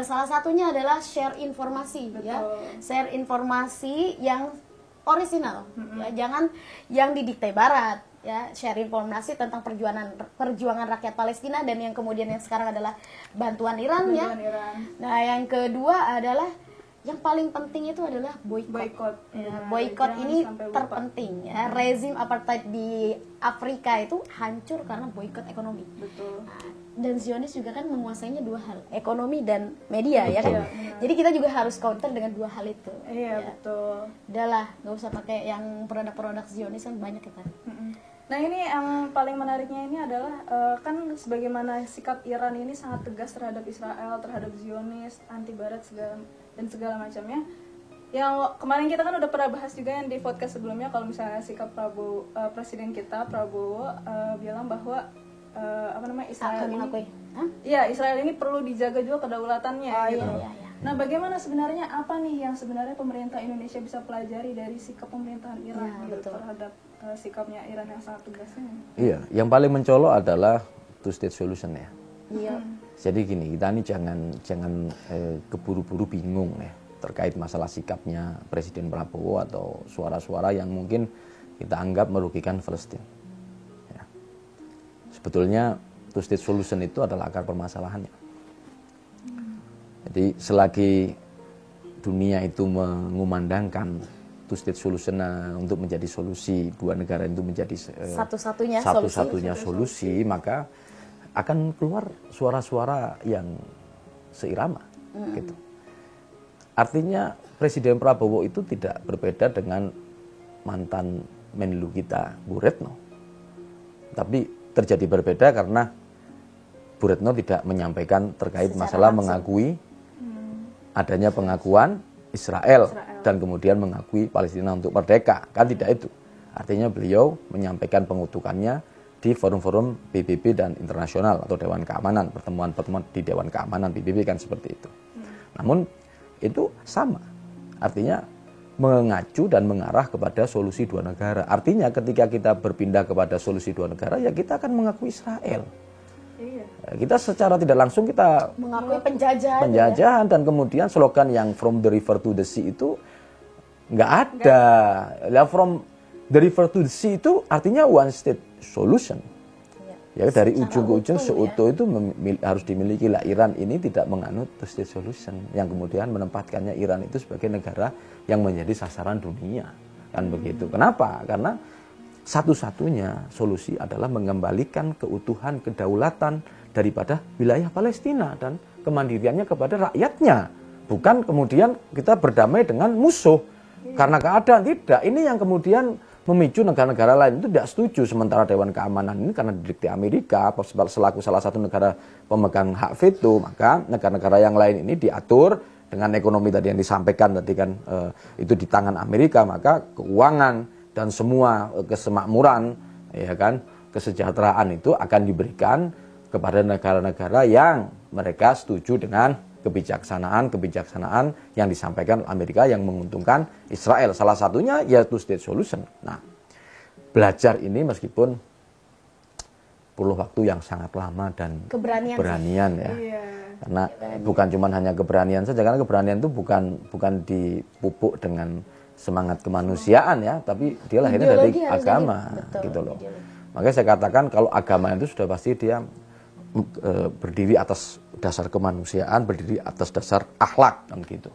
Salah satunya adalah share informasi. Betul. Ya. Share informasi yang orisinal. Ya, jangan yang didikte barat. Ya, share informasi tentang perjuangan rakyat Palestina, dan yang kemudian yang sekarang adalah bantuan Iran ya. Nah, yang kedua adalah yang paling penting itu adalah boykot. Boykot ini terpenting ya. Rezim apartheid di Afrika itu hancur karena boykot ekonomi. Betul. Dan Zionis juga kan menguasainya dua hal, ekonomi dan media. Betul. Ya kan. Jadi kita juga harus counter dengan dua hal itu. Iya, ya. Betul. Udahlah, nggak usah pakai yang produk-produk Zionis kan banyak kita. Nah, ini yang paling menariknya ini adalah kan sebagaimana sikap Iran ini sangat tegas terhadap Israel, terhadap Zionis, anti barat dan segala macamnya. Yang kemarin kita kan udah pernah bahas juga yang di podcast sebelumnya, kalau misalnya sikap Presiden kita Prabowo bilang bahwa Israel ini, Israel ini perlu dijaga juga kedaulatannya gitu. Iya. Nah, bagaimana sebenarnya apa nih yang sebenarnya pemerintah Indonesia bisa pelajari dari sikap pemerintahan Iran terhadap sikapnya Iran yang sangat tegas ini? Iya, yang paling mencolok adalah two state solution ya. Iya. Jadi gini, kita ini jangan keburu-buru bingung ya terkait masalah sikapnya Presiden Prabowo atau suara-suara yang mungkin kita anggap merugikan Palestina. Ya. Sebetulnya two state solution itu adalah akar permasalahannya. Jadi selagi dunia itu mengumandangkan two state solution untuk menjadi solusi, dua negara itu menjadi satu-satunya solusi, maka akan keluar suara-suara yang seirama gitu. Artinya Presiden Prabowo itu tidak berbeda dengan mantan Menlu kita Bu Retno. Tapi terjadi berbeda karena Bu Retno tidak menyampaikan terkait masalah mengakui adanya pengakuan Israel dan kemudian mengakui Palestina untuk merdeka. Kan tidak itu. Artinya beliau menyampaikan pengutukannya di forum-forum PBB dan internasional atau Dewan Keamanan, pertemuan-pertemuan di Dewan Keamanan PBB kan seperti itu. Namun itu sama. Artinya mengacu dan mengarah kepada solusi dua negara. Artinya ketika kita berpindah kepada solusi dua negara, ya kita akan mengakui Israel. Kita secara tidak langsung kita mengakui penjajahan ya? Dan kemudian slogan yang from the river to the sea itu nggak ada. Ya, from the river to the sea itu artinya one state solution. Ya, dari ujung ke ujung seutuh itu harus dimiliki lah. Iran ini tidak menganut two state solution yang kemudian menempatkannya Iran itu sebagai negara yang menjadi sasaran dunia. Kan begitu. Kenapa? Karena satu-satunya solusi adalah mengembalikan keutuhan kedaulatan daripada wilayah Palestina dan kemandiriannya kepada rakyatnya. Bukan kemudian kita berdamai dengan musuh karena keadaan, tidak. Ini yang kemudian memicu negara-negara lain itu tidak setuju. Sementara Dewan Keamanan ini karena didikte Amerika selaku salah satu negara pemegang hak veto, maka negara-negara yang lain ini diatur dengan ekonomi tadi yang disampaikan tadi kan, itu di tangan Amerika, maka keuangan dan semua kesemakmuran, ya kan, kesejahteraan itu akan diberikan kepada negara-negara yang mereka setuju dengan kebijaksanaan yang disampaikan Amerika yang menguntungkan Israel. Salah satunya yaitu state solution. Nah, belajar ini meskipun perlu waktu yang sangat lama dan keberanian ya. Iya. Karena bukan cuma hanya keberanian saja, karena keberanian itu bukan dipupuk dengan semangat kemanusiaan ya, tapi dia lahirnya dari agama, gitu loh. Makanya saya katakan kalau agama itu sudah pasti dia berdiri atas dasar kemanusiaan, berdiri atas dasar akhlak kan gitu.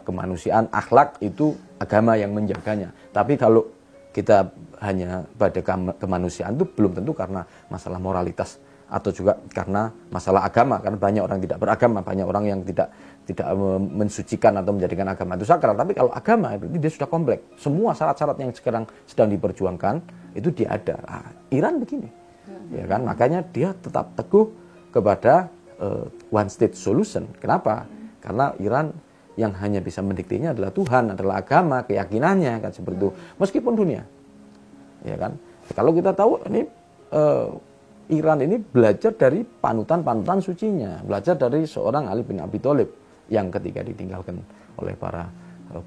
Kemanusiaan, akhlak itu agama yang menjaganya. Tapi kalau kita hanya pada kemanusiaan itu belum tentu karena masalah moralitas atau juga karena masalah agama, karena banyak orang tidak beragama, banyak orang yang tidak mensucikan atau menjadikan agama itu sakral. Tapi kalau agama itu dia sudah kompleks. Semua syarat-syarat yang sekarang sedang diperjuangkan itu dia ada. Nah, Iran begini. Ya kan, makanya dia tetap teguh kepada one state solution. Kenapa? Karena Iran yang hanya bisa mendiktenya adalah Tuhan, adalah agama, keyakinannya kan seperti itu. Meskipun dunia, ya kan. Kalau kita tahu ini Iran ini belajar dari panutan-panutan sucinya, belajar dari seorang Ali bin Abi Thalib yang ketika ditinggalkan oleh para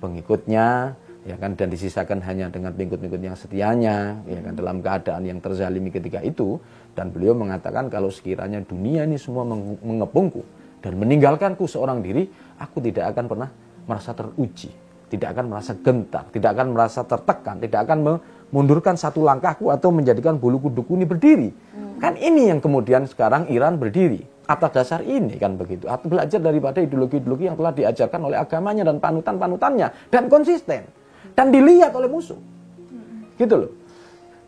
pengikutnya, ya kan, dan disisakan hanya dengan pengikut-pengikut yang setianya, ya kan, dalam keadaan yang terzalimi ketika itu. Dan beliau mengatakan kalau sekiranya dunia ini semua mengepungku dan meninggalkanku seorang diri, aku tidak akan pernah merasa teruji, tidak akan merasa gentar, tidak akan merasa tertekan, tidak akan memundurkan satu langkahku atau menjadikan bulu kuduku ini berdiri. Kan ini yang kemudian sekarang Iran berdiri atas dasar ini kan begitu, atau belajar daripada ideologi-ideologi yang telah diajarkan oleh agamanya dan panutan-panutannya, dan konsisten dan dilihat oleh musuh, gitu loh.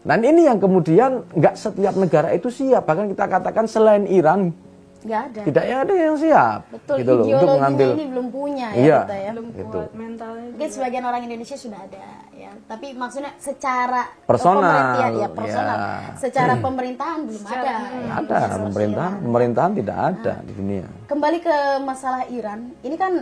Dan ini yang kemudian nggak setiap negara itu siap, bahkan kita katakan selain Iran nggak ada, tidak ada yang siap. Betul, gitu loh, untuk mengambil ini belum punya ya, iya, kita ya. Belum gitu. kuat mentalnya. Mungkin sebagian orang Indonesia sudah ada ya, tapi maksudnya secara personal, ya personal, ya. Secara pemerintahan belum ada. Ada pemerintahan tidak ada di dunia. Kembali ke masalah Iran, ini kan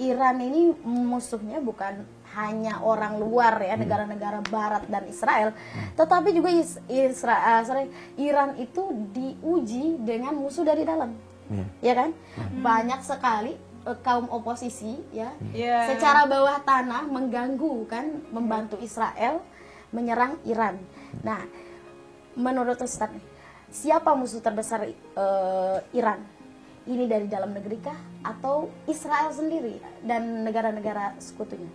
Iran ini musuhnya bukan hanya orang luar ya, negara-negara Barat dan Israel, tetapi juga Iran itu diuji dengan musuh dari dalam, ya kan? Banyak sekali kaum oposisi ya, secara bawah tanah mengganggu kan, membantu Israel menyerang Iran. Nah, menurut Ustaz, siapa musuh terbesar Iran? Ini dari dalam negeri kah atau Israel sendiri dan negara-negara sekutunya?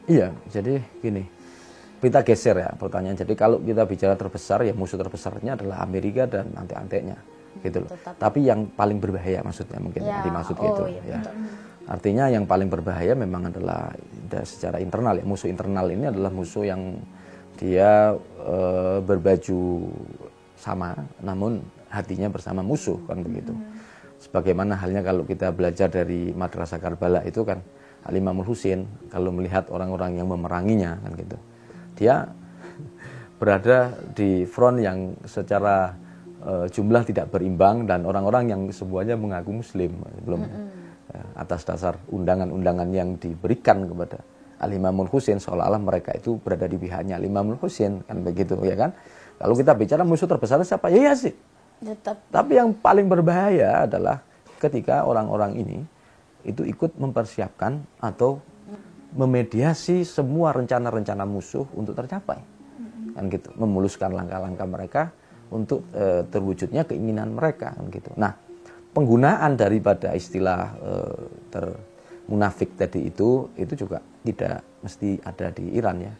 Iya, jadi gini, kita geser ya pertanyaan. Jadi kalau kita bicara terbesar, ya musuh terbesarnya adalah Amerika dan antek-anteknya, gitu loh. Tapi yang paling berbahaya maksudnya mungkin ya, dimaksud gitu. Ya. Artinya yang paling berbahaya memang adalah secara internal ya. Musuh internal ini adalah musuh yang dia berbaju sama, namun hatinya bersama musuh kan begitu. Sebagaimana halnya kalau kita belajar dari Madrasah Karbala itu kan, Al-Imamul Husain kalau melihat orang-orang yang memeranginya kan gitu, dia berada di front yang secara jumlah tidak berimbang dan orang-orang yang semuanya mengaku Muslim belum atas dasar undangan-undangan yang diberikan kepada Al-Imamul Husain, seolah-olah mereka itu berada di pihaknya Al-Imamul Husain kan begitu ya kan. Kalau kita bicara musuh terbesar siapa? Ya Yazid. Tapi yang paling berbahaya adalah ketika orang-orang ini itu ikut mempersiapkan atau memediasi semua rencana-rencana musuh untuk tercapai, kan gitu, memuluskan langkah-langkah mereka untuk terwujudnya keinginan mereka, kan gitu. Nah, penggunaan daripada istilah munafik tadi itu juga tidak mesti ada di Iran ya,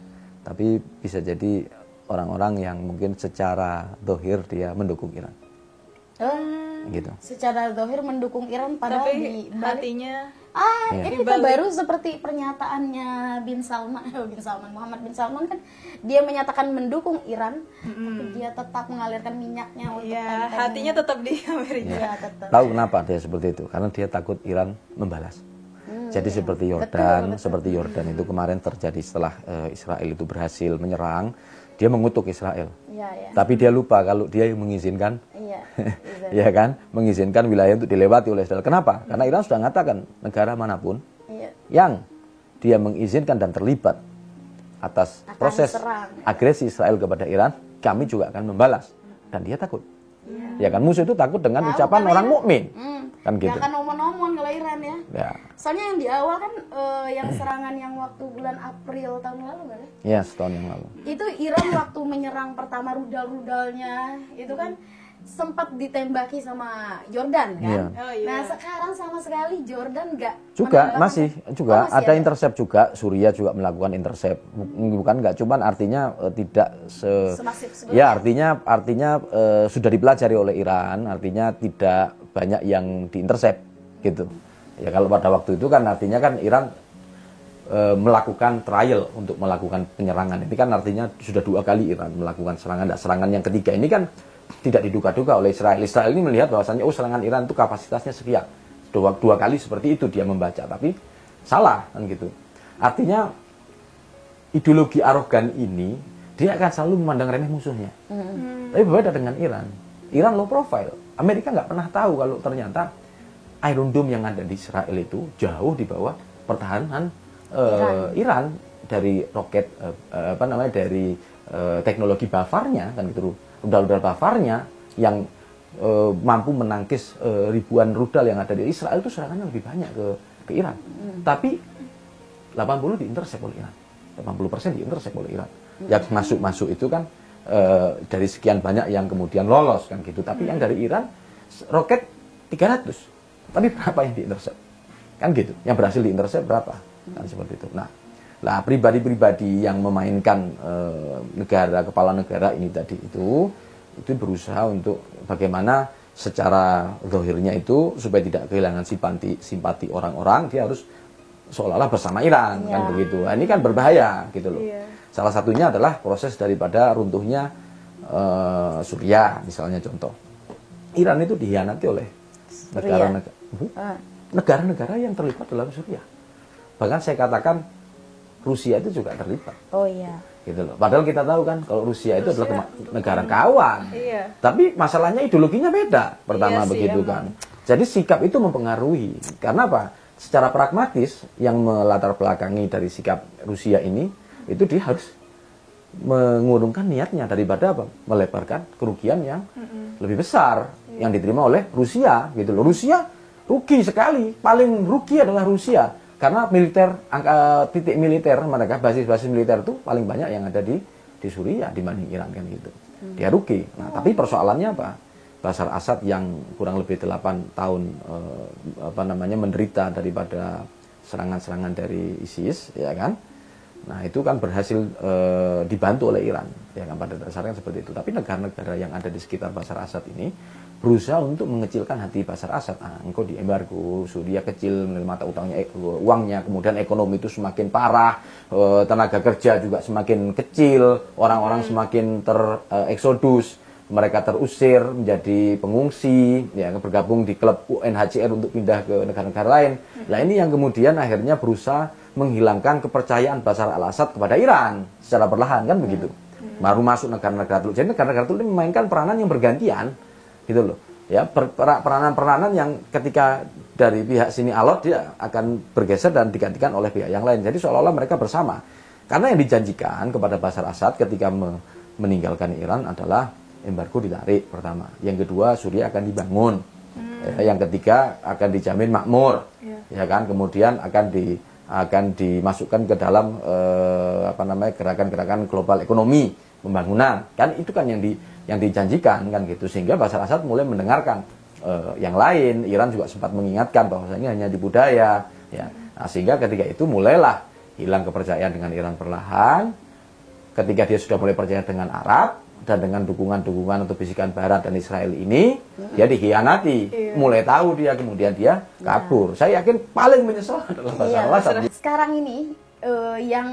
tapi bisa jadi orang-orang yang mungkin secara zahir dia mendukung Iran. Gitu. Secara zahir mendukung Iran padahal di hatinya ini kita baru seperti pernyataannya Muhammad bin Salman kan, dia menyatakan mendukung Iran, tapi dia tetap mengalirkan minyaknya untuk hatinya tetap di Amerika. Tetap. Tahu kenapa dia seperti itu? Karena dia takut Iran membalas. Jadi seperti Yordan, seperti Yordan itu kemarin terjadi setelah Israel itu berhasil menyerang, dia mengutuk Israel. Tapi dia lupa kalau dia yang mengizinkan, ya kan, mengizinkan wilayah untuk dilewati oleh Israel. Kenapa? Karena Iran sudah mengatakan negara manapun yang dia mengizinkan dan terlibat atas proses agresi Israel kepada Iran, kami juga akan membalas. Dan dia takut. Ya kan, musuh itu takut dengan ucapan orang mukmin. Kan gitu. Gak akan omon-omon kalau Iran ya. Soalnya yang di awal kan yang serangan yang waktu bulan April tahun lalu kan ya? Ya, setahun yang lalu. Itu Iran waktu menyerang pertama rudal-rudalnya itu kan sempat ditembaki sama Jordan kan. Nah sekarang sama sekali Jordan masih ada intercept juga. Suriah juga melakukan intercept, bukan nggak cuman artinya tidak semasif sebelumnya. Ya artinya sudah dipelajari oleh Iran, artinya tidak banyak yang diintercept gitu. Ya kalau pada waktu itu kan artinya kan Iran melakukan trial untuk melakukan penyerangan. Ini kan artinya sudah 2 kali Iran melakukan serangan. Serangan yang ketiga ini kan tidak diduga-duga oleh Israel. Israel ini melihat bahwasannya serangan Iran itu kapasitasnya sekian. Dua kali seperti itu dia membaca, tapi salah kan gitu. Artinya ideologi arogan ini dia akan selalu memandang remeh musuhnya. Tapi berbeda dengan Iran. Iran low profile. Amerika nggak pernah tahu kalau ternyata Iron Dome yang ada di Israel itu jauh di bawah pertahanan Iran dari roket dari teknologi bafarnya kan gitu. Rudal-rudal bafarnya yang mampu menangkis ribuan rudal yang ada di Israel itu serangannya lebih banyak ke Iran. Tapi 80 diintercept oleh Iran. 80% diintercept oleh Iran. Yang masuk itu kan dari sekian banyak yang kemudian lolos kan gitu. Tapi yang dari Iran roket 300. Tapi berapa yang diintercept? Kan gitu. Yang berhasil diintercept berapa? Kan seperti itu. Nah, pribadi-pribadi yang memainkan kepala negara ini tadi itu berusaha untuk bagaimana secara zahirnya itu supaya tidak kehilangan simpati orang-orang, dia harus seolah-olah bersama Iran kan begitu. Nah, ini kan berbahaya gitu loh. Salah satunya adalah proses daripada runtuhnya Suriah misalnya contoh. Iran itu dihianati oleh negara-negara yang terlibat dalam Suriah. Bahkan saya katakan Rusia itu juga terlibat. Gitu loh. Padahal kita tahu kan kalau Rusia itu adalah negara kawan. Tapi masalahnya ideologinya beda. Pertama begitu kan. Jadi sikap itu mempengaruhi. Karena apa? Secara pragmatis yang melatar belakangi dari sikap Rusia ini itu dia harus mengurungkan niatnya daripada apa? Melebarkan kerugian yang lebih besar yang diterima oleh Rusia gitu loh. Rusia rugi sekali. Paling rugi adalah Rusia. Karena titik militer mereka, basis-basis militer itu paling banyak yang ada di Suriah dibanding Iran kan gitu. Dia rugi. Nah, tapi persoalannya apa? Bashar Assad yang kurang lebih 8 tahun menderita daripada serangan-serangan dari ISIS, ya kan? Nah, itu kan berhasil dibantu oleh Iran, ya kan pada dasarnya seperti itu. Tapi negara-negara yang ada di sekitar Bashar Assad ini berusaha untuk mengecilkan hati Bashar Assad. Engkau di embargo, Suriah kecil mata uangnya, kemudian ekonomi itu semakin parah, tenaga kerja juga semakin kecil, orang-orang semakin tereksodus, mereka terusir menjadi pengungsi, ya bergabung di klub UNHCR untuk pindah ke negara-negara lain. Nah ini yang kemudian akhirnya berusaha menghilangkan kepercayaan Bashar al-Assad kepada Iran secara perlahan kan begitu. Baru masuk negara-negara itu. Jadi negara-negara itu memainkan peranan yang bergantian. Gitu loh ya, peranan-peranan yang ketika dari pihak sini alot dia akan bergeser dan digantikan oleh pihak yang lain. Jadi seolah-olah mereka bersama karena yang dijanjikan kepada Bashar Assad ketika meninggalkan Iran adalah embargo ditarik pertama, yang kedua Suriah akan dibangun, yang ketiga akan dijamin makmur, ya kan, kemudian akan dimasukkan ke dalam gerakan-gerakan global ekonomi pembangunan kan, itu kan yang dijanjikan kan gitu. Sehingga Bashar Assad mulai mendengarkan yang lain. Iran juga sempat mengingatkan bahwasanya hanya di budaya ya. Nah, sehingga ketika itu mulailah hilang kepercayaan dengan Iran perlahan. Ketika dia sudah mulai percaya dengan Arab dan dengan dukungan-dukungan atau bisikan Barat dan Israel ini, dia dikhianati. Mulai tahu dia, kemudian dia kabur. Saya yakin paling menyesal adalah Bashar Assad. Sekarang ini yang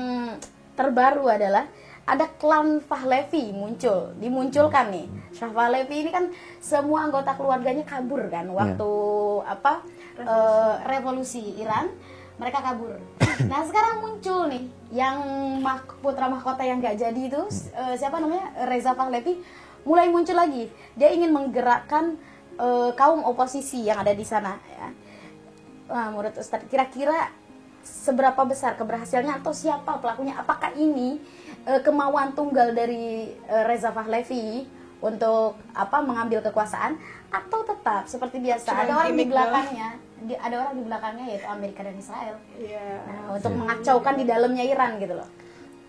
terbaru adalah ada klan Pahlavi dimunculkan nih. Shah Pahlavi ini kan semua anggota keluarganya kabur kan waktu revolusi Iran. mereka kabur. Nah sekarang muncul nih yang putra mahkota yang nggak jadi itu siapa namanya, Reza Pahlavi, mulai muncul lagi. Dia ingin menggerakkan kaum oposisi yang ada di sana ya. Nah, menurut Ustadz kira-kira seberapa besar keberhasilannya atau siapa pelakunya? Apakah ini kemauan tunggal dari Reza Pahlavi untuk mengambil kekuasaan, atau tetap seperti biasa ada orang di belakangnya, ada orang di belakangnya yaitu Amerika dan Israel. Nah, untuk mengacaukan di dalamnya Iran gitu loh.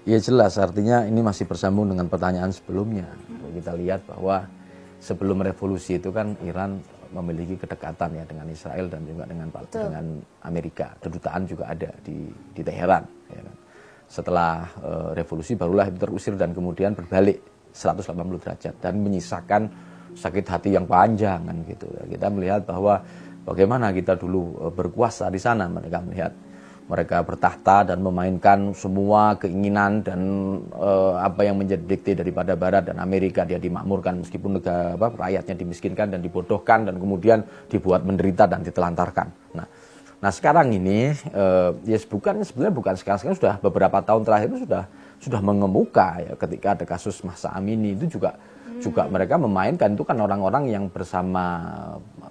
Ya jelas, artinya ini masih bersambung dengan pertanyaan sebelumnya. Kita lihat bahwa sebelum revolusi itu kan Iran memiliki kedekatan ya dengan Israel dan juga dengan Amerika. Kedutaan juga ada di Teheran. Ya kan? Setelah revolusi barulah itu terusir dan kemudian berbalik 180 derajat dan menyisakan sakit hati yang panjang kan gitu. Kita melihat bahwa bagaimana kita dulu berkuasa di sana, mereka melihat mereka bertahta dan memainkan semua keinginan dan apa yang menjadi dikte daripada Barat dan Amerika. Dia dimakmurkan meskipun rakyatnya dimiskinkan dan dibodohkan dan kemudian dibuat menderita dan ditelantarkan. Nah sekarang ini ya sebenarnya bukan sekarang, sudah beberapa tahun terakhir itu sudah mengemuka ya, ketika ada kasus Mahsa Amini itu juga mereka memainkan itu kan orang-orang yang bersama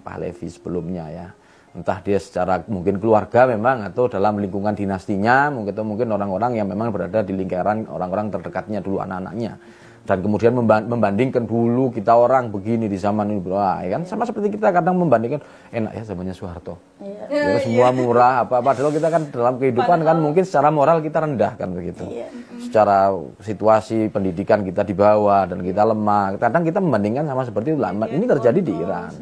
Pahlavi sebelumnya ya. Entah dia secara mungkin keluarga memang atau dalam lingkungan dinastinya, mungkin orang-orang yang memang berada di lingkaran orang-orang terdekatnya dulu, anak-anaknya. Dan kemudian membandingkan dulu kita orang begini di zaman ini, ya kan sama seperti kita kadang membandingkan enak ya zamannya Soeharto. Ya, semua murah padahal kita kan dalam kehidupan kan mungkin secara moral kita rendah kan begitu. Secara situasi pendidikan kita di bawah dan kita lemah. Kadang kita membandingkan sama seperti itu. Ini terjadi di Iran.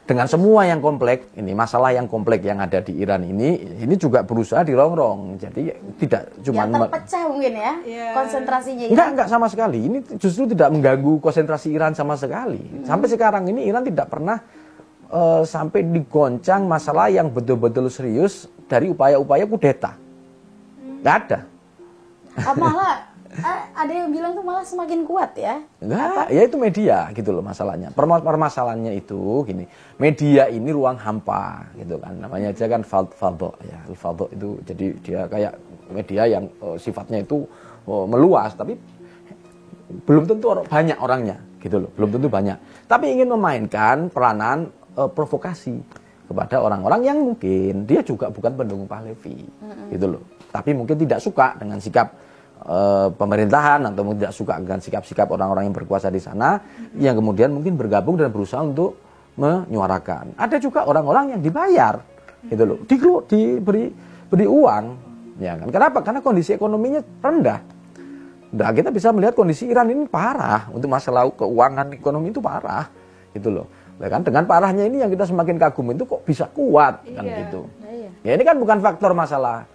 Dengan semua yang kompleks, ini masalah yang kompleks yang ada di Iran ini juga berusaha dirongrong. Jadi tidak cuma terpecah mungkin ya konsentrasinya. Enggak sama sekali. Ini justru tidak mengganggu konsentrasi Iran sama sekali. Sampai sekarang ini Iran tidak pernah sampai digoncang masalah yang betul-betul serius dari upaya-upaya kudeta. Enggak ada. Malah ada yang bilang tuh malah semakin kuat ya. Enggak, ya itu media gitu loh masalahnya. Permasalahannya itu gini, media ini ruang hampa gitu kan. Namanya aja kan fadho ya. Fadho itu jadi dia kayak media yang sifatnya itu meluas tapi belum tentu banyak orangnya gitu loh. Belum tentu banyak. Tapi ingin memainkan peranan provokasi kepada orang-orang yang mungkin dia juga bukan pendukung Pahlavi gitu loh. Tapi mungkin tidak suka dengan sikap pemerintahan atau tidak suka dengan sikap-sikap orang-orang yang berkuasa di sana, yang kemudian mungkin bergabung dan berusaha untuk menyuarakan. Ada juga orang-orang yang dibayar gitu loh, diberi uang ya kan. Kenapa? Karena kondisi ekonominya rendah. Nah, kita bisa melihat kondisi Iran ini parah, untuk masalah keuangan ekonomi itu parah gitu loh. Ya kan, dengan parahnya ini yang kita semakin kagum itu kok bisa kuat kan gitu. Ya ini kan bukan faktor masalah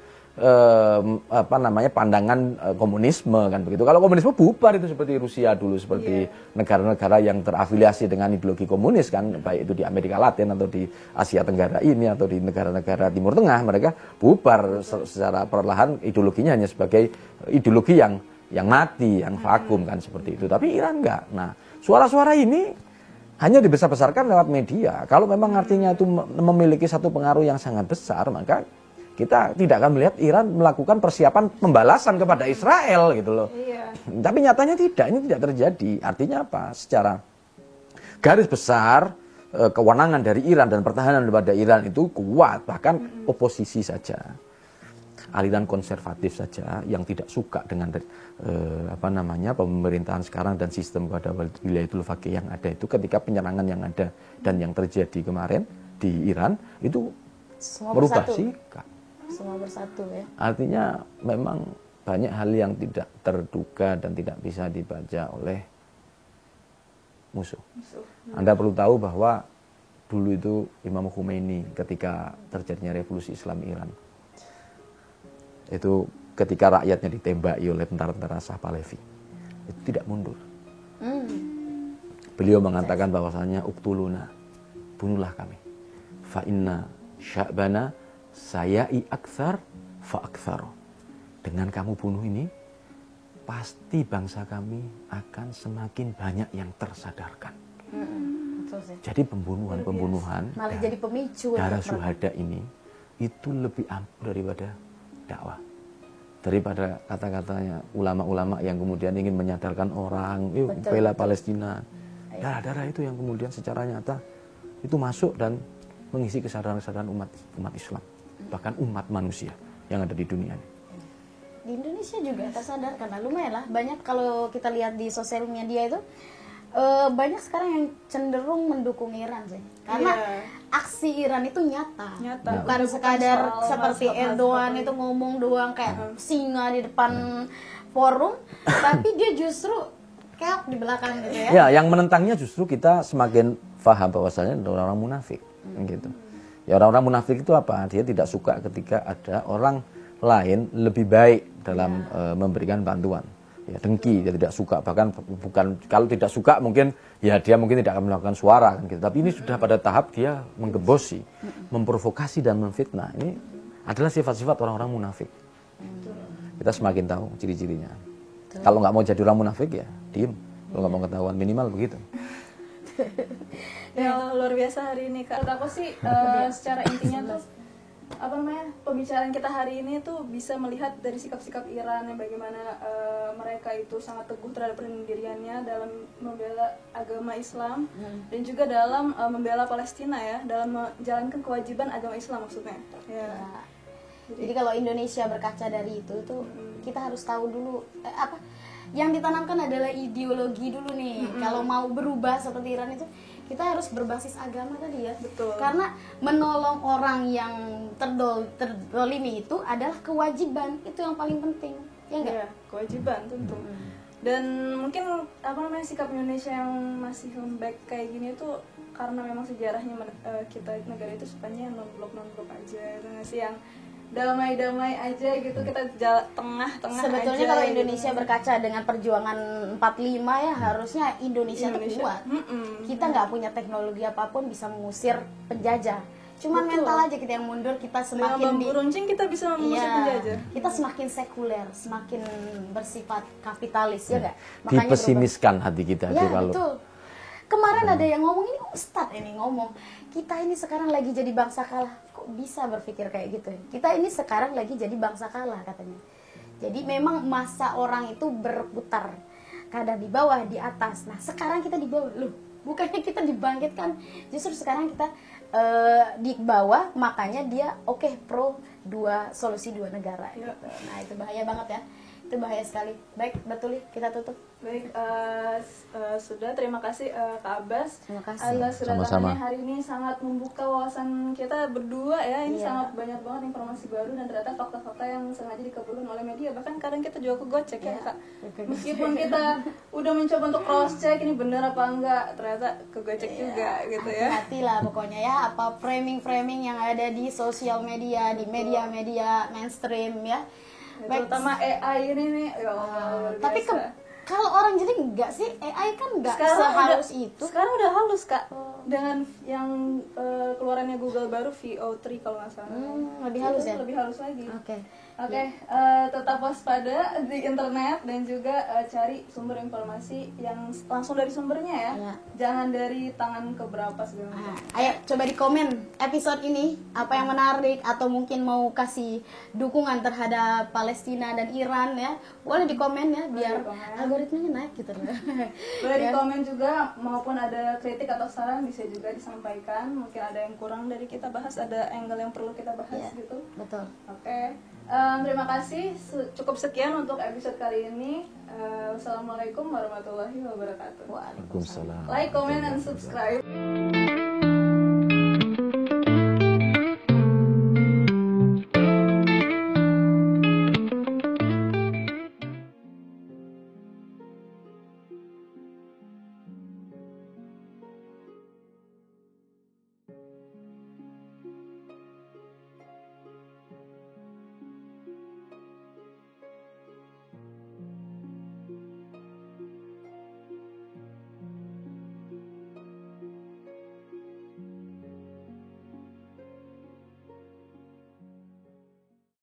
pandangan komunisme kan begitu. Kalau komunisme bubar itu seperti Rusia dulu, seperti negara-negara yang terafiliasi dengan ideologi komunis kan, baik itu di Amerika Latin atau di Asia Tenggara ini atau di negara-negara Timur Tengah, mereka bubar secara perlahan, ideologinya hanya sebagai ideologi yang mati, yang vakum kan seperti itu. Tapi Iran enggak. Nah, suara-suara ini hanya dibesar-besarkan lewat media. Kalau memang artinya itu memiliki satu pengaruh yang sangat besar, maka kita tidak akan melihat Iran melakukan persiapan pembalasan kepada Israel gitu loh. Tapi nyatanya tidak, ini tidak terjadi. Artinya apa? Secara garis besar kewenangan dari Iran dan pertahanan daripada Iran itu kuat, bahkan oposisi saja, aliran konservatif saja yang tidak suka dengan pemerintahan sekarang dan sistem pada wilayah faqih yang ada itu, ketika penyerangan yang ada dan yang terjadi kemarin di Iran itu semua merubah sikap. Semua bersatu ya. Artinya memang banyak hal yang tidak terduga dan tidak bisa dibaca oleh musuh. Anda perlu tahu bahwa dulu itu Imam Khomeini ketika terjadinya revolusi Islam Iran, itu ketika rakyatnya ditembaki oleh tentara-tentara Shah Pahlavi, itu tidak mundur. Beliau mengatakan bahwasanya uktuluna, bunuhlah kami. Fa inna sya'bana sayai aktsar fa aktsaro. Dengan kamu bunuh ini, pasti bangsa kami akan semakin banyak yang tersadarkan. Jadi pembunuhan malah jadi pemicu darah syuhada ini itu lebih ampuh daripada dakwah. Daripada kata-katanya ulama-ulama yang kemudian ingin menyadarkan orang, yuk bela Palestina. Darah-darah itu yang kemudian secara nyata itu masuk dan mengisi kesadaran-kesadaran umat Islam, bahkan umat manusia yang ada di dunia ini. Di Indonesia juga tersadar karena lumayan lah banyak kalau kita lihat di sosial media itu banyak sekarang yang cenderung mendukung Iran sih, karena aksi Iran itu nyata. Bukan sekadar seperti Erdogan itu ngomong doang kayak singa di depan forum, tapi dia justru kayak di belakang gitu ya. Ya, yang menentangnya justru kita semakin paham bahwasanya orang-orang munafik, gitu. Ya, orang-orang munafik itu apa? Dia tidak suka ketika ada orang lain lebih baik dalam memberikan bantuan. Ya, dengki, dia tidak suka, bahkan bukan, kalau tidak suka mungkin ya dia mungkin tidak akan melakukan suara kan gitu. Tapi ini sudah pada tahap dia menggebosi, memprovokasi dan memfitnah. Ini adalah sifat-sifat orang-orang munafik. Kita semakin tahu ciri-cirinya. Kalau nggak mau jadi orang munafik ya diem, kalau nggak mau ketahuan minimal begitu. Ya luar biasa hari ini Kak. Menurut aku sih secara intinya tuh pembicaraan kita hari ini tuh bisa melihat dari sikap-sikap Iran yang bagaimana mereka itu sangat teguh terhadap pendiriannya dalam membela agama Islam dan juga dalam membela Palestina ya, dalam menjalankan kewajiban agama Islam maksudnya. Ya. Jadi kalau Indonesia berkaca dari itu tuh kita harus tahu dulu apa yang ditanamkan adalah ideologi dulu nih. Kalau mau berubah seperti Iran itu kita harus berbasis agama tadi ya. Betul. Karena menolong orang yang terdolimi itu adalah kewajiban, itu yang paling penting. Ya enggak? Ya, kewajiban tentu. Dan mungkin sikap Indonesia yang masih lembek kayak gini tuh karena memang sejarahnya kita negara itu sebenarnya non-blok aja, itu nggak sih yang damai-damai aja gitu, kita tengah-tengah sebetulnya aja, kalau gitu. Indonesia berkaca dengan perjuangan 45 ya harusnya Indonesia tuh kuat. Kita nggak punya teknologi apapun bisa mengusir penjajah. Cuman mental aja kita yang mundur, kita semakin bambu runcing kita bisa mengusir penjajah. Kita semakin sekuler, semakin bersifat kapitalis ya nggak? Dipesimiskan hati kita. Ya betul. Kemarin ada yang ngomong, ini Ustadz ini ngomong, kita ini sekarang lagi jadi bangsa kalah. Kok bisa berpikir kayak gitu? Kita ini sekarang lagi jadi bangsa kalah katanya. Jadi memang masa orang itu berputar, kadang di bawah, di atas. Nah sekarang kita di bawah, loh bukannya kita dibangkitkan, justru sekarang kita di bawah, makanya dia pro solusi dua negara gitu. Nah itu bahaya banget ya, itu bahaya sekali. Baik, betul, kita tutup. Baik, sudah, terima kasih Kak Abbas. Terima kasih. Atas kedatangannya hari ini sangat membuka wawasan kita berdua ya. Ini sangat banyak banget informasi baru dan ternyata fakta-fakta yang sengaja dikebulkan oleh media. Bahkan kadang kita juga kegocek ya Kak. Meskipun kita udah mencoba untuk cross check ini benar apa enggak, ternyata kegocek juga gitu ya. Hati-hatilah pokoknya ya, apa framing-framing yang ada di sosial media, di media-media mainstream ya. Terutama AI ini nih, ya Allah, tapi kalau orang jadi enggak sih, AI kan enggak sehalus itu. Sekarang udah halus Kak, dengan yang keluarannya Google baru VO3 kalau nggak salah. Lebih halus ya? Lebih halus lagi. Oke. Tetap waspada di internet dan juga cari sumber informasi yang langsung dari sumbernya ya. Jangan dari tangan keberapa segala macam. Ayo coba di komen episode ini apa yang menarik atau mungkin mau kasih dukungan terhadap Palestina dan Iran ya. Boleh di komen ya biar algoritmanya naik gitu. Boleh di komen juga, maupun ada kritik atau saran bisa juga disampaikan. Mungkin ada yang kurang dari kita bahas, ada angle yang perlu kita bahas gitu. Betul. Oke. Terima kasih, cukup sekian untuk episode kali ini. Wassalamualaikum warahmatullahi wabarakatuh. Waalaikumsalam. Like, comment, and subscribe.